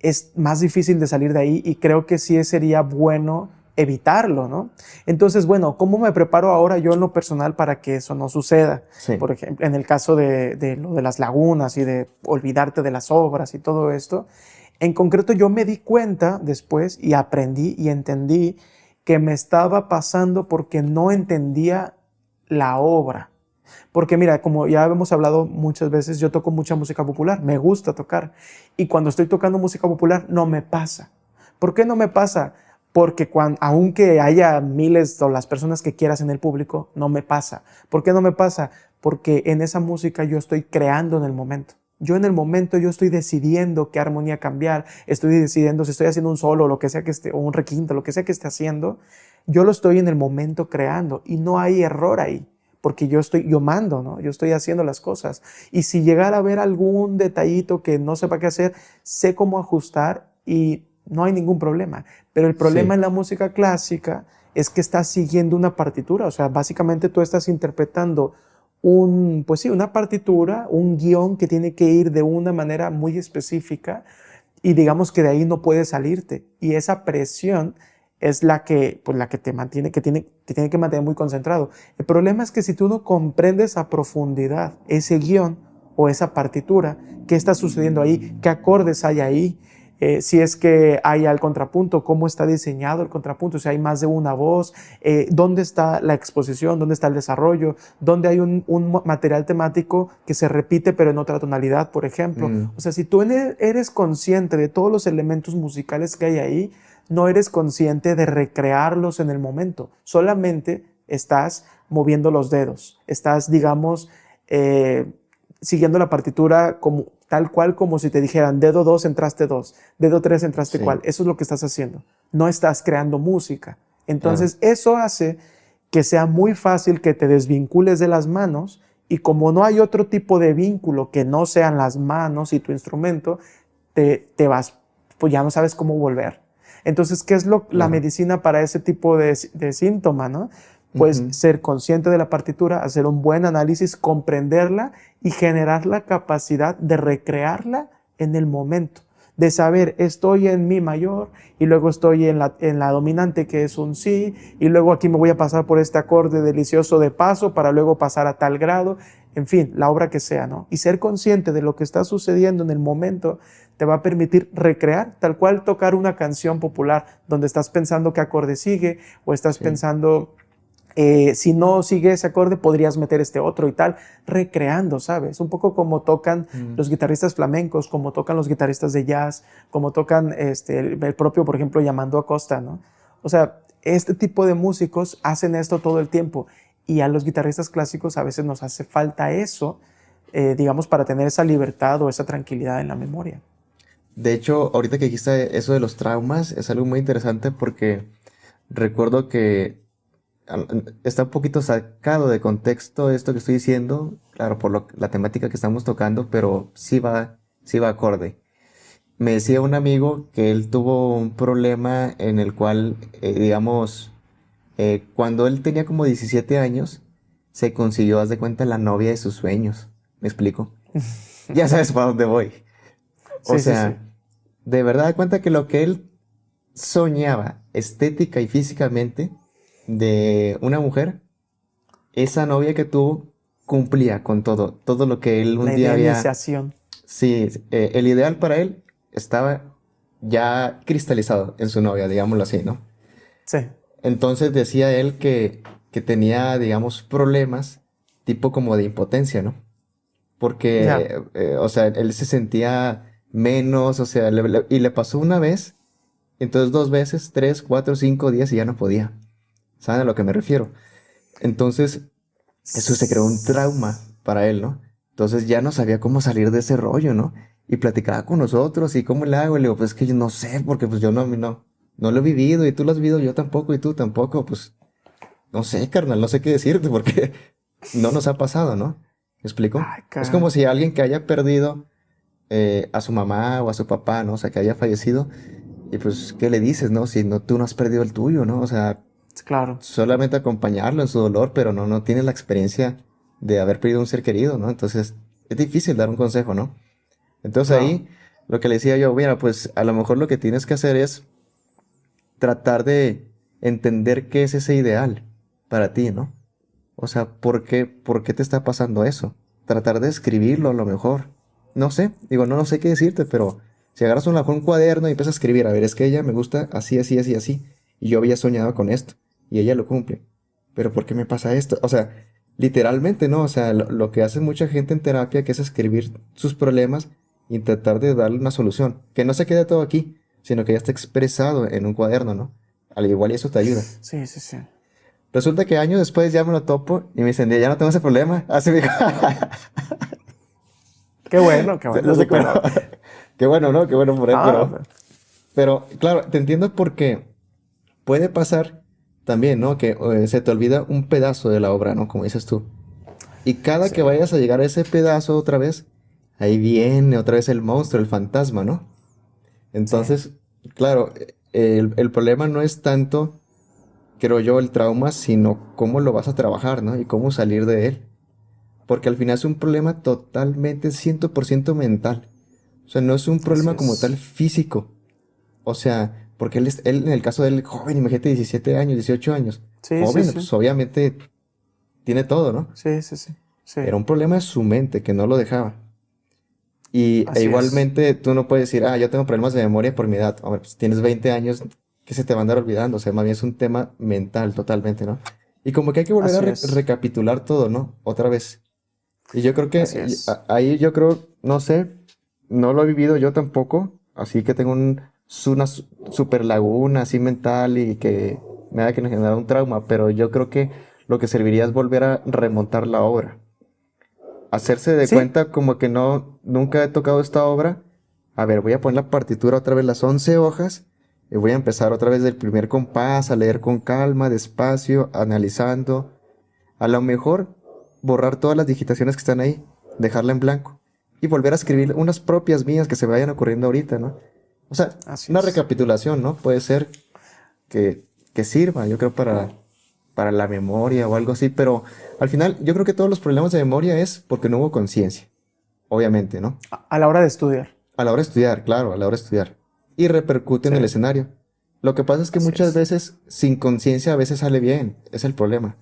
B: es más difícil de salir de ahí y creo que sí sería bueno evitarlo, ¿no? Entonces, bueno, ¿cómo me preparo ahora yo en lo personal para que eso no suceda?
A: sí.
B: Por ejemplo, en el caso de lo de las lagunas y de olvidarte de las obras y todo esto, en concreto yo me di cuenta después y aprendí y entendí que me estaba pasando porque no entendía la obra. Porque mira, como ya hemos hablado muchas veces, yo toco mucha música popular, me gusta tocar. Y cuando estoy tocando música popular, no me pasa. ¿Por qué no me pasa? Porque aunque haya miles o las personas que quieras en el público, no me pasa. ¿Por qué no me pasa? Porque en esa música yo estoy creando en el momento. Yo en el momento yo estoy decidiendo qué armonía cambiar, estoy decidiendo si estoy haciendo un solo, lo que sea que esté, o un requinto, lo que sea que esté haciendo, yo lo estoy en el momento creando y no hay error ahí porque yo mando, ¿no? Yo estoy haciendo las cosas. Y si llegara a haber algún detallito que no sepa qué hacer, sé cómo ajustar y no hay ningún problema. Pero el problema
A: Sí.
B: en la música clásica es que estás siguiendo una partitura. O sea, básicamente tú estás interpretando pues sí, una partitura, un guión que tiene que ir de una manera muy específica y digamos que de ahí no puedes salirte. Y esa presión es pues la que te mantiene, te tiene que mantener muy concentrado. El problema es que si tú no comprendes a profundidad ese guión o esa partitura, qué está sucediendo ahí, qué acordes hay ahí, si es que hay al contrapunto, cómo está diseñado el contrapunto, si hay más de una voz, dónde está la exposición, dónde está el desarrollo, dónde hay un material temático que se repite pero en otra tonalidad, por ejemplo. O sea, si tú eres consciente de todos los elementos musicales que hay ahí, no eres consciente de recrearlos en el momento, solamente estás moviendo los dedos, estás, digamos, siguiendo la partitura como, tal cual como si te dijeran dedo 2 entraste 2, dedo 3 entraste cuál. Eso es lo que estás haciendo. No estás creando música. Entonces, eso hace que sea muy fácil que te desvincules de las manos y como no hay otro tipo de vínculo que no sean las manos y tu instrumento, te vas, pues ya no sabes cómo volver. Entonces, ¿qué es la medicina para ese tipo de síntoma, no? Pues ser consciente de la partitura, hacer un buen análisis, comprenderla y generar la capacidad de recrearla en el momento, de saber estoy en mi mayor y luego estoy en la dominante que es un si y luego aquí me voy a pasar por este acorde delicioso de paso para luego pasar a tal grado, en fin, la obra que sea, ¿no? Y ser consciente de lo que está sucediendo en el momento te va a permitir recrear, tal cual tocar una canción popular donde estás pensando qué acorde sigue o estás pensando... si no sigue ese acorde, podrías meter este otro y tal, recreando, ¿sabes? Un poco como tocan los guitarristas flamencos, como tocan los guitarristas de jazz, como tocan el propio, por ejemplo, Yamandú Acosta, ¿no? O sea, este tipo de músicos hacen esto todo el tiempo y a los guitarristas clásicos a veces nos hace falta eso, digamos, para tener esa libertad o esa tranquilidad en la memoria.
A: De hecho, ahorita que dijiste eso de los traumas, es algo muy interesante porque recuerdo que está un poquito sacado de contexto esto que estoy diciendo, claro, por la temática que estamos tocando, pero sí va acorde. Me decía un amigo que él tuvo un problema en el cual, digamos, cuando él tenía como 17 años, se consiguió, haz de cuenta, la novia de sus sueños. ¿Me explico? Ya sabes para dónde voy. O sea, de verdad, da cuenta que lo que él soñaba estética y físicamente de una mujer, esa novia que tuvo cumplía con todo lo que él un día había...
B: La iniciación.
A: Sí, el ideal para él estaba ya cristalizado en su novia, digámoslo así, ¿no?
B: Sí.
A: Entonces decía él que tenía, digamos, problemas tipo como de impotencia, ¿no? Porque, o sea, él se sentía menos, o sea, y le pasó una vez, entonces 2 veces, 3, 4, 5 días y ya no podía. ¿Saben a lo que me refiero? Entonces, eso se creó un trauma para él, ¿no? Entonces ya no sabía cómo salir de ese rollo, ¿no? Y platicaba con nosotros y cómo le hago. Y le digo, pues es que yo no sé, porque pues yo no lo he vivido y tú lo has vivido, yo tampoco y tú tampoco. Pues no sé, carnal, no sé qué decirte porque no nos ha pasado, ¿no? ¿Me explico?
B: Ay,
A: Es como si alguien que haya perdido a su mamá o a su papá, ¿no? O sea, que haya fallecido. Y pues, ¿qué le dices, no? Si no, tú no has perdido el tuyo, ¿no? O sea,
B: claro.
A: solamente acompañarlo en su dolor, pero no tienes la experiencia de haber perdido un ser querido, ¿no? Entonces, es difícil dar un consejo, ¿no? Entonces ahí, lo que le decía yo, mira, pues a lo mejor lo que tienes que hacer es tratar de entender qué es ese ideal para ti, ¿no? O sea, por qué te está pasando eso? Tratar de escribirlo a lo mejor. No sé, digo, no sé qué decirte, pero si agarras un cuaderno y empiezas a escribir, a ver, es que ella me gusta así, así, así, así, y yo había soñado con esto, y ella lo cumple, pero ¿por qué me pasa esto? O sea, literalmente, ¿no? O sea, lo que hace mucha gente en terapia, que es escribir sus problemas y tratar de darle una solución, que no se quede todo aquí, sino que ya está expresado en un cuaderno, ¿no? Al igual y eso te ayuda.
B: Sí, sí, sí.
A: Resulta que años después ya me lo topo y me dicen, ya no tengo ese problema. Así me dijo.
B: Qué bueno, qué bueno.
A: No sé cómo. Qué bueno, ¿no? Qué bueno por él, pero claro, te entiendo porque puede pasar también, ¿no? Que se te olvida un pedazo de la obra, ¿no? Como dices tú. Y cada que vayas a llegar a ese pedazo otra vez, ahí viene otra vez el monstruo, el fantasma, ¿no? Entonces, claro, el problema no es tanto creo yo, el trauma, sino cómo lo vas a trabajar, ¿no? Y cómo salir de él. Porque al final es un problema totalmente 100% mental. O sea, no es un
B: Así
A: problema como tal
B: es.
A: físico. O sea, porque él en el caso de él, joven, imagínate, 17 años, 18 años.
B: Sí, sí,
A: Joven,
B: sí.
A: pues obviamente tiene todo, ¿no?
B: Sí, sí, sí. Sí,
A: Era un problema de su mente que no lo dejaba.
B: así es.
A: Igualmente tú no puedes decir, yo tengo problemas de memoria por mi edad. Hombre, pues tienes 20 años, que se te va a andar olvidando. O sea, más bien es un tema mental totalmente, ¿no? Y como que hay que volver a
B: Así es.
A: recapitular todo, ¿no? Otra vez. Y yo creo que
B: Así es.
A: ahí yo creo, no sé, no lo he vivido yo tampoco, así que tengo una super laguna así mental y que me da que me genera un trauma, pero yo creo que lo que serviría es volver a remontar la obra, hacerse de
B: Sí,
A: cuenta como que no, nunca he tocado esta obra. A ver, voy a poner la partitura otra vez las 11 hojas y voy a empezar otra vez del primer compás, a leer con calma, despacio, analizando. A lo mejor borrar todas las digitaciones que están ahí, dejarla en blanco y volver a escribir unas propias mías que se me vayan ocurriendo ahorita, ¿no? O sea,
B: así
A: una
B: es.
A: recapitulación, ¿no? Puede ser que sirva, yo creo, para la memoria o algo así, pero al final yo creo que todos los problemas de memoria es porque no hubo conciencia, obviamente, ¿no?
B: A la hora de estudiar.
A: A la hora de estudiar, claro, a la hora de estudiar. Y repercute en
B: Sí,
A: el escenario. Lo que pasa es que
B: así
A: muchas
B: es.
A: veces sin conciencia a veces sale bien, es el problema.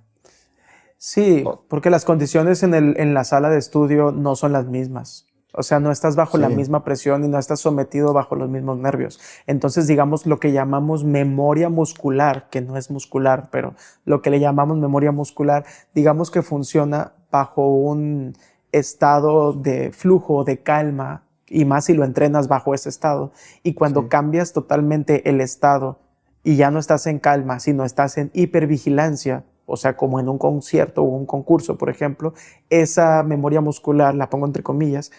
B: Sí,
A: Oh,
B: porque las condiciones en la sala de estudio no son las mismas. O sea, no estás bajo la
A: sí.
B: misma presión y no estás sometido bajo los mismos nervios. Entonces, digamos, lo que llamamos memoria muscular, que no es muscular, pero lo que le llamamos memoria muscular, digamos que funciona bajo un estado de flujo, de calma, y más si lo entrenas bajo ese estado. Y cuando
A: Sí.
B: cambias totalmente el estado y ya no estás en calma, sino estás en hipervigilancia, o sea, como en un concierto o un concurso, por ejemplo, esa memoria muscular, la pongo entre comillas,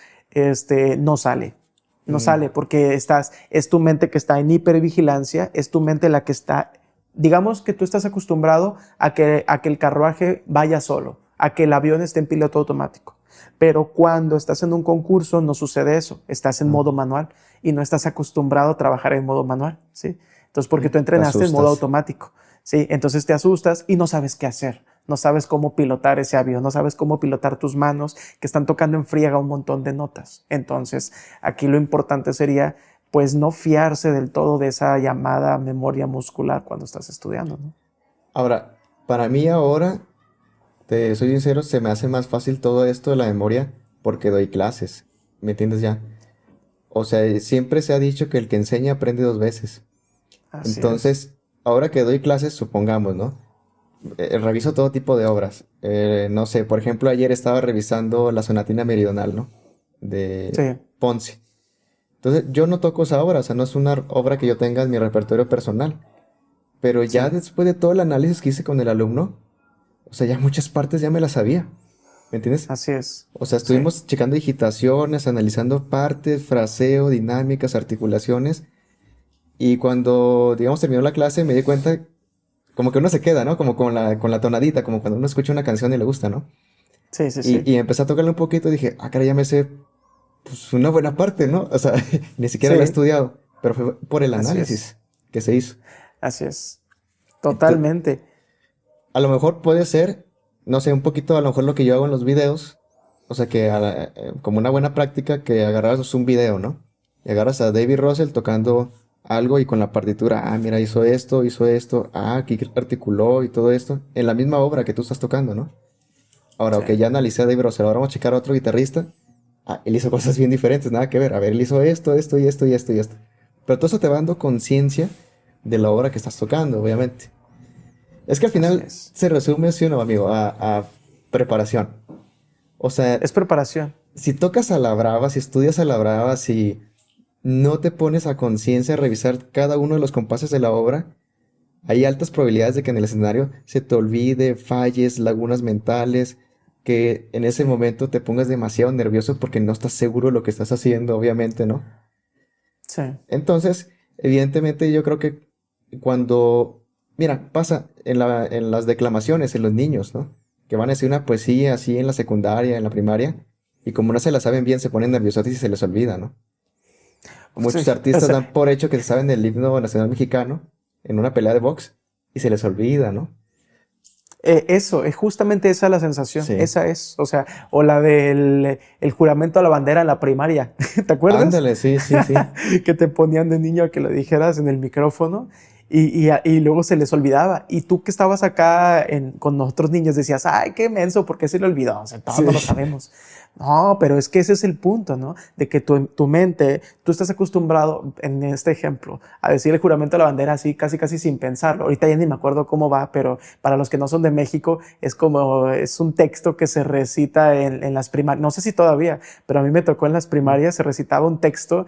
B: no sale. No
A: Mm,
B: sale porque es tu mente que está en hipervigilancia, es tu mente la que está, digamos que tú estás acostumbrado a que el carruaje vaya solo, a que el avión esté en piloto automático. Pero cuando estás en un concurso no sucede eso, estás en
A: ah,
B: modo manual y no estás acostumbrado a trabajar en modo manual, ¿sí? Entonces, porque tú
A: te
B: entrenaste en modo
A: asustas.
B: automático, ¿sí? Entonces te asustas y no sabes qué hacer, no sabes cómo pilotar ese avión, no sabes cómo pilotar tus manos que están tocando en friega un montón de notas. Entonces, aquí lo importante sería, pues, no fiarse del todo de esa llamada memoria muscular cuando estás estudiando, ¿no?
A: Ahora, para mí ahora, te soy sincero, se me hace más fácil todo esto de la memoria porque doy clases. ¿Me entiendes ya? O sea, siempre se ha dicho que el que enseña aprende dos veces.
B: Así es.
A: Entonces, ahora que doy clases, supongamos, ¿no? Reviso todo tipo de obras. No sé, por ejemplo, ayer estaba revisando la Sonatina Meridional, ¿no?
B: Sí,
A: De Ponce. Entonces, yo no toco esa obra, o sea, no es una obra que yo tenga en mi repertorio personal. Pero ya
B: sí,
A: después de todo el análisis que hice con el alumno, o sea, ya muchas partes ya me las sabía. ¿Me entiendes?
B: así es.
A: O sea,
B: Sí,
A: estuvimos checando digitaciones, analizando partes, fraseo, dinámicas, articulaciones. Y cuando, digamos, terminó la clase, me di cuenta, como que uno se queda, ¿no? Como con la tonadita, como cuando uno escucha una canción y le gusta, ¿no?
B: sí, sí, sí.
A: Y empecé a tocarle un poquito y dije, caray, ya me sé, pues, una buena parte, ¿no? O sea, ni siquiera la he
B: Sí,
A: estudiado, pero fue por el
B: así es.
A: análisis que se hizo.
B: Así es.
A: Entonces,
B: Totalmente.
A: a lo mejor puede ser, no sé, un poquito a lo mejor lo que yo hago en los videos, o sea, que como una buena práctica que agarras un video, ¿no? Y agarras a David Russell tocando algo y con la partitura, mira, hizo esto, aquí articuló y todo esto, en la misma obra que tú estás tocando, ¿no? Ahora,
B: Sí,
A: ok, ya analicé a David Russell, ahora vamos a checar a otro guitarrista. Él hizo cosas bien diferentes, nada que ver. A ver, él hizo esto, esto y esto y esto y esto. Pero todo eso te va dando conciencia de la obra que estás tocando, obviamente. Es que al
B: así
A: final
B: es.
A: se resume, sí o no, amigo, a preparación. O sea,
B: Es preparación.
A: si tocas a la brava, si estudias a la brava, si no te pones a conciencia a revisar cada uno de los compases de la obra, hay altas probabilidades de que en el escenario se te olvide, falles, lagunas mentales, que en ese
B: Sí,
A: momento te pongas demasiado nervioso porque no estás seguro de lo que estás haciendo, obviamente, ¿no?
B: sí,
A: Entonces, evidentemente yo creo que cuando, mira, pasa en las declamaciones, en los niños, ¿no? Que van a decir una poesía así en la secundaria, en la primaria, y como no se la saben bien, se ponen nerviosos y se les olvida, ¿no?
B: sí.
A: Muchos
B: O
A: artistas
B: sea,
A: dan por hecho que se saben el himno nacional mexicano en una pelea de box, y se les olvida, ¿no?
B: Eso, es justamente esa la sensación,
A: Sí.
B: esa es, o sea, o la del el juramento a la bandera en la primaria, ¿te acuerdas?
A: Ándale, sí, sí, sí.
B: Que te ponían de niño a que lo dijeras en el micrófono y luego se les olvidaba. Y tú que estabas acá con otros niños decías, ay, qué menso, ¿por qué se le olvidó? O sea, todos no lo
A: Sí.
B: sabemos. No, pero es que ese es el punto, ¿no? De que tu mente, tú estás acostumbrado, en este ejemplo, a decir el juramento a la bandera así, casi, casi sin pensarlo. Ahorita ya ni me acuerdo cómo va, pero para los que no son de México, es un texto que se recita en las primarias. No sé si todavía, pero a mí me tocó en las primarias, se recitaba un texto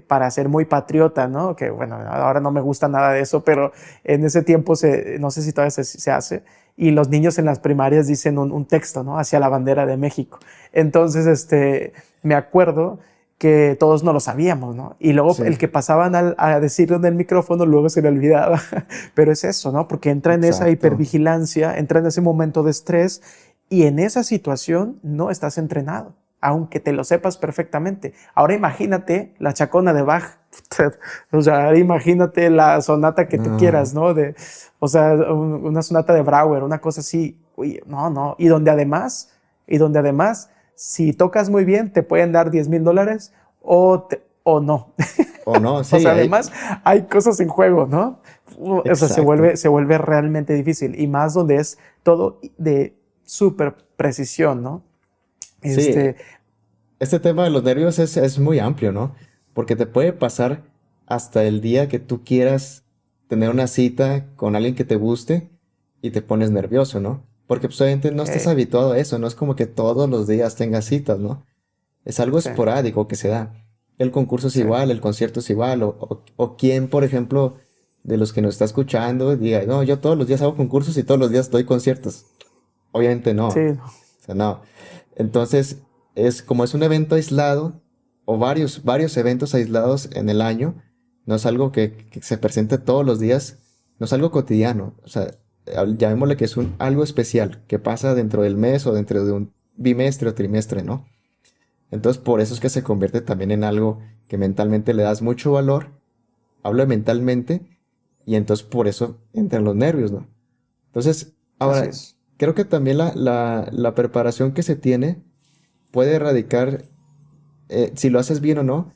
B: para ser muy patriota, ¿no? Que bueno, ahora no me gusta nada de eso, pero en ese tiempo no sé si todavía se hace. Y los niños en las primarias dicen un texto, ¿no? Hacia la bandera de México. Entonces, me acuerdo que todos no lo sabíamos, ¿no? Y luego
A: Sí,
B: el que pasaban a decirlo en el micrófono, luego se le olvidaba. Pero es eso, ¿no? Porque entra en esa
A: exacto.
B: hipervigilancia, entra en ese momento de estrés y en esa situación no estás entrenado, aunque te lo sepas perfectamente. Ahora imagínate la chacona de Bach. O sea, ahora imagínate la sonata que tú
A: No,
B: quieras, ¿no? O sea, una sonata de Brauer, una cosa así. Uy, no, no. Y donde además, si tocas muy bien, te pueden dar $10,000 o no.
A: o no,
B: O
A: sí,
B: sea, además hay cosas en juego, ¿no? O sea,
A: exacto.
B: se vuelve realmente difícil. Y más donde es todo de súper precisión, ¿no?
A: Sí,
B: Este,
A: este tema de los nervios es muy amplio, ¿no? Porque te puede pasar hasta el día que tú quieras tener una cita con alguien que te guste y te pones nervioso, ¿no? Porque pues obviamente no estás
B: eh,
A: habituado a eso, no es como que todos los días tengas citas, ¿no? Es algo
B: sí,
A: esporádico que se da. El concurso es
B: sí,
A: igual, el concierto es igual, o quién, por ejemplo, de los que nos está escuchando, diga, no, yo todos los días hago concursos y todos los días doy conciertos. Obviamente no.
B: sí,
A: O sea, no. Entonces, como es un evento aislado, o varios eventos aislados en el año, no es algo que se presente todos los días, no es algo cotidiano. O sea, llamémosle que es algo especial, que pasa dentro del mes o dentro de un bimestre o trimestre, ¿no? Entonces, por eso es que se convierte también en algo que mentalmente le das mucho valor. Hablo de mentalmente, y entonces por eso entran los nervios, ¿no? Entonces,
B: así
A: ahora,
B: es.
A: creo que también la preparación que se tiene puede radicar, si lo haces bien o no,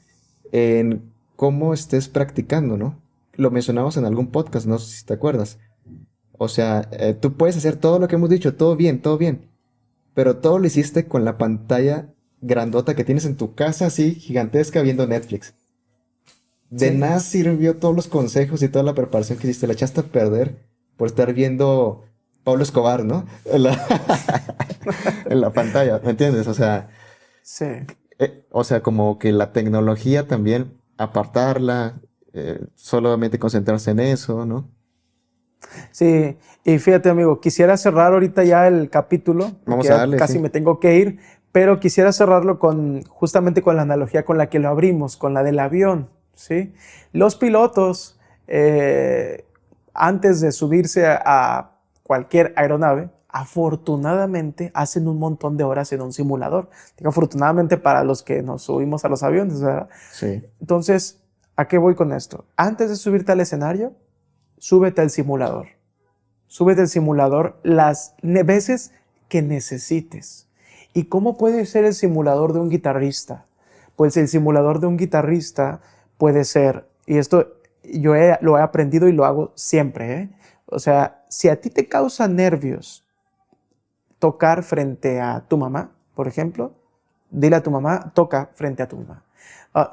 A: en cómo estés practicando, ¿no? Lo mencionamos en algún podcast, no sé si te acuerdas. O sea, tú puedes hacer todo lo que hemos dicho, todo bien, pero todo lo hiciste con la pantalla grandota que tienes en tu casa, así gigantesca, viendo Netflix. De
B: Sí,
A: nada sirvió todos los consejos y toda la preparación que hiciste, la echaste a perder por estar viendo Pablo Escobar, ¿no? En la pantalla, ¿me entiendes?
B: sí.
A: O sea, como que la tecnología también, apartarla, solamente concentrarse en eso, ¿no?
B: Sí, y fíjate, amigo, quisiera cerrar ahorita ya el capítulo, porque
A: Vamos a
B: ya
A: darle,
B: casi
A: sí.
B: me tengo que ir, pero quisiera cerrarlo justamente con la analogía con la que lo abrimos, con la del avión, ¿sí? Los pilotos, antes de subirse a cualquier aeronave, afortunadamente hacen un montón de horas en un simulador. Digo, afortunadamente para los que nos subimos a los aviones, ¿verdad?
A: Sí,
B: Entonces, ¿a qué voy con esto? Antes de subirte al escenario, súbete al simulador. Súbete al simulador las veces que necesites. ¿Y cómo puede ser el simulador de un guitarrista? Pues el simulador de un guitarrista puede ser, y esto lo he aprendido y lo hago siempre, ¿eh? O sea, si a ti te causa nervios tocar frente a tu mamá, por ejemplo, dile a tu mamá, toca frente a tu mamá.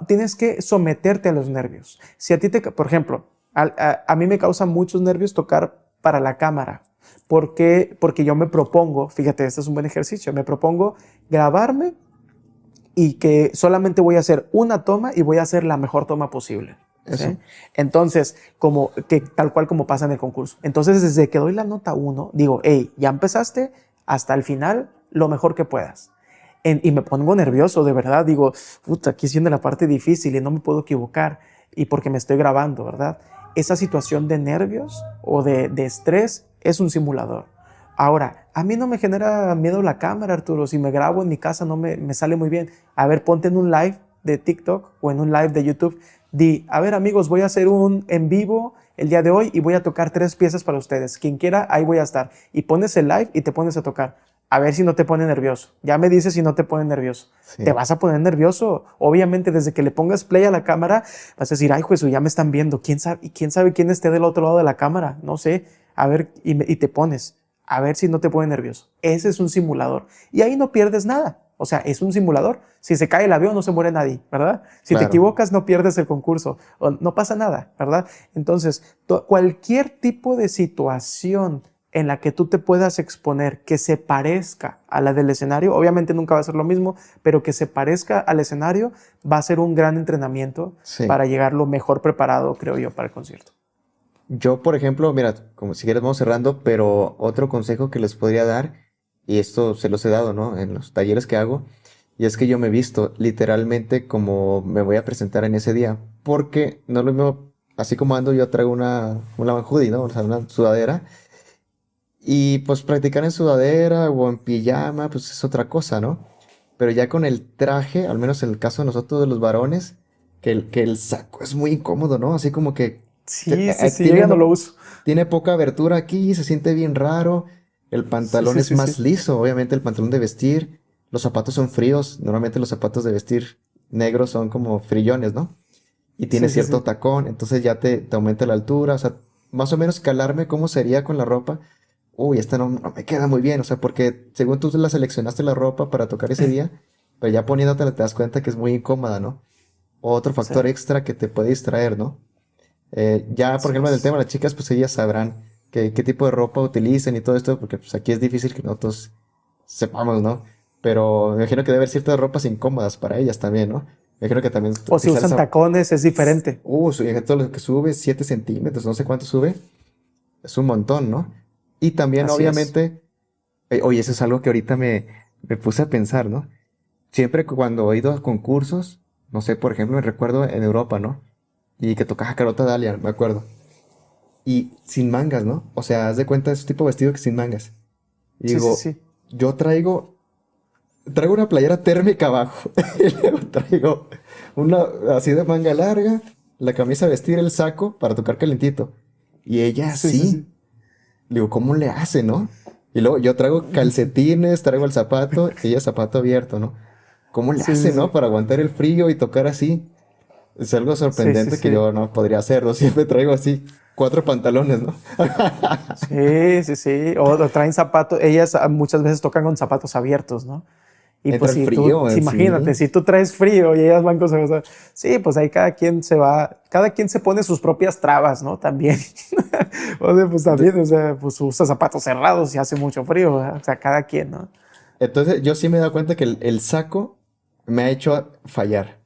B: Tienes que someterte a los nervios. Si a ti por ejemplo, a mí me causa muchos nervios tocar para la cámara. ¿Por qué? Porque yo me propongo, fíjate, este es un buen ejercicio, me propongo grabarme y que solamente voy a hacer una toma y voy a hacer la mejor toma posible.
A: eso.
B: ¿Sí? Entonces, tal cual como pasa en el concurso. Entonces, desde que doy la nota 1, digo, hey, ya empezaste, hasta el final, lo mejor que puedas. Y me pongo nervioso, de verdad. Digo, puta, aquí siendo la parte difícil y no me puedo equivocar. Y porque me estoy grabando, ¿verdad? Esa situación de nervios o de estrés es un simulador. Ahora, a mí no me genera miedo la cámara, Arturo. Si me grabo en mi casa no me sale muy bien. A ver, ponte en un live de TikTok o en un live de YouTube. A ver amigos, voy a hacer un en vivo el día de hoy y voy a tocar 3 piezas para ustedes. Quien quiera, ahí voy a estar. Y pones el live y te pones a tocar. A ver si no te pone nervioso. Ya me dices si no te pone nervioso.
A: Sí.
B: Te vas a poner nervioso. Obviamente, desde que le pongas play a la cámara, vas a decir, ay, Jesús, ya me están viendo. ¿Quién sabe quién esté del otro lado de la cámara? No sé. A ver, y te pones. A ver si no te pone nervioso. Ese es un simulador. Y ahí no pierdes nada. O sea, es un simulador. Si se cae el avión, no se muere nadie, ¿verdad? Si te
A: Claro.
B: equivocas, no pierdes el concurso. O no pasa nada, ¿verdad? Entonces, cualquier tipo de situación en la que tú te puedas exponer que se parezca a la del escenario, obviamente nunca va a ser lo mismo, pero que se parezca al escenario, va a ser un gran entrenamiento
A: Sí.
B: para llegar lo mejor preparado, creo yo, para el concierto.
A: Yo, por ejemplo, mira, como si quieres vamos cerrando, pero otro consejo que les podría dar, y esto se los he dado, ¿no? En los talleres que hago, y es que yo me he visto literalmente como me voy a presentar en ese día, porque no es lo mismo, así como ando, yo traigo una hoodie, ¿no? O sea, una sudadera, y pues practicar en sudadera o en pijama, pues es otra cosa, ¿no? Pero ya con el traje, al menos en el caso de nosotros de los varones, que el saco es muy incómodo, ¿no? Así como que
B: Sí, sí, sí, yo
A: tiene,
B: ya no lo uso.
A: tiene poca abertura aquí, se siente bien raro. El
B: Sí,
A: pantalón
B: sí,
A: es
B: sí,
A: más
B: sí.
A: liso, obviamente el pantalón de vestir. Los zapatos son fríos. Normalmente los zapatos de vestir negros son como frillones, ¿no? Y tiene
B: Sí, sí,
A: cierto
B: sí.
A: tacón, entonces ya te aumenta la altura. O sea, más o menos calarme cómo sería con la ropa. Uy, esta no me queda muy bien. O sea, porque según tú la seleccionaste la ropa para tocar ese día, pero ya poniéndotela te das cuenta que es muy incómoda, ¿no? Otro
B: Sí,
A: factor extra que te puede distraer, ¿no? Ya, por
B: así
A: ejemplo, en el
B: es.
A: tema de las chicas, pues ellas sabrán qué tipo de ropa utilizan y todo esto, porque pues aquí es difícil que nosotros sepamos, ¿no? Pero me imagino que debe haber ciertas ropas incómodas para ellas también, ¿no? Me imagino que también
B: O si
A: utilizar
B: usan
A: esa...
B: tacones, es diferente.
A: todo lo que sube, 7 centímetros, no sé cuánto sube, es un montón, ¿no? Y también,
B: Así es.
A: obviamente, oye, eso es algo que ahorita me puse a pensar, ¿no? Siempre cuando he ido a concursos, no sé, por ejemplo, me recuerdo en Europa, ¿no? Y que tocaba Carota Dalia, me acuerdo. Y sin mangas, ¿no? O sea, haz de cuenta, es un tipo de vestido que sin mangas. Y
B: Sí, sí,
A: digo,
B: sí.
A: yo traigo una playera térmica abajo. Y luego traigo una así de manga larga, la camisa a vestir, el saco para tocar calentito. Y ella
B: Sí, sí,
A: sí.
B: sí.
A: Le digo, ¿cómo le hace, no? Y luego yo traigo calcetines, traigo el zapato, ella zapato abierto, ¿no? ¿Cómo le
B: Sí,
A: hace,
B: sí,
A: no?
B: sí.
A: Para aguantar el frío y tocar así. Es algo
B: Sí, sí,
A: sorprendente que
B: sí.
A: yo no podría hacerlo. Siempre traigo así 4 pantalones, ¿no?
B: Sí, sí, sí. O traen zapatos. Ellas muchas veces tocan con zapatos abiertos, ¿no? Y
A: Entra
B: pues
A: el
B: si tú,
A: frío,
B: si imagínate,
A: sí.
B: si tú traes frío y ellas van con zapatos, sí, pues ahí cada quien se va, cada quien se pone sus propias trabas, ¿no? También. O sea, pues
A: De-
B: también, o sea, pues usa zapatos cerrados y hace mucho frío, ¿verdad? O sea, cada quien, ¿no?
A: Entonces yo sí me he dado cuenta que el saco me ha hecho fallar.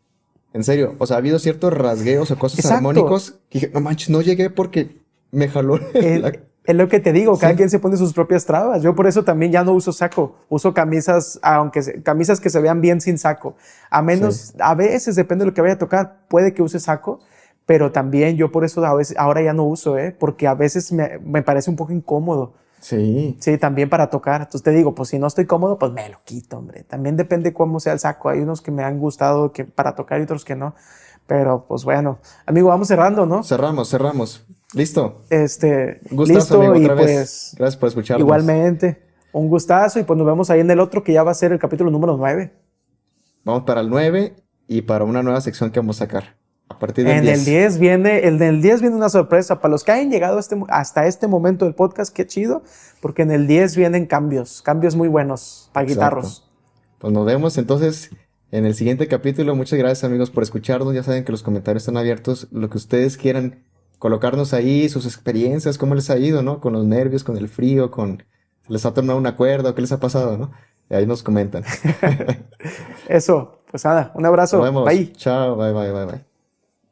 A: En serio, o sea, ha habido ciertos rasgueos o cosas
B: Exacto.
A: armónicos que dije, no manches, no llegué porque me jaló la...
B: Es lo que te digo, cada
A: Sí,
B: quien se pone sus propias trabas. Yo por eso también ya no uso saco. Uso camisas, camisas que se vean bien sin saco. A
A: sí,
B: menos, a veces, depende de lo que vaya a tocar, puede que use saco, pero también yo por eso a veces, ahora ya no uso, porque a veces me parece un poco incómodo.
A: sí.
B: Sí, también para tocar. Entonces te digo, pues si no estoy cómodo, pues me lo quito, hombre. También depende cómo sea el saco. Hay unos que me han gustado que para tocar y otros que no. Pero pues bueno, amigo, vamos cerrando, ¿no?
A: Cerramos. Listo.
B: Este,
A: Un gustazo,
B: listo
A: amigo,
B: y
A: otra vez.
B: pues
A: Gracias por escucharnos.
B: igualmente un gustazo y pues nos vemos ahí en el otro que ya va a ser el capítulo número 9.
A: Vamos para el 9 y para una nueva sección que vamos a sacar. A partir del
B: En el
A: 10.
B: 10 viene, el del 10 viene una sorpresa. Para los que hayan llegado hasta este momento del podcast, qué chido, porque en el 10 vienen cambios muy buenos para
A: Exacto.
B: guitarros.
A: Pues nos vemos entonces en el siguiente capítulo. Muchas gracias amigos por escucharnos. Ya saben que los comentarios están abiertos. Lo que ustedes quieran colocarnos ahí, sus experiencias, cómo les ha ido, ¿no? Con los nervios, con el frío, con... ¿Se les ha tornado una cuerda o qué les ha pasado, no? Y ahí nos comentan.
B: Eso, pues nada, un
A: Nos
B: abrazo,
A: vemos.
B: bye.
A: Chao. Bye.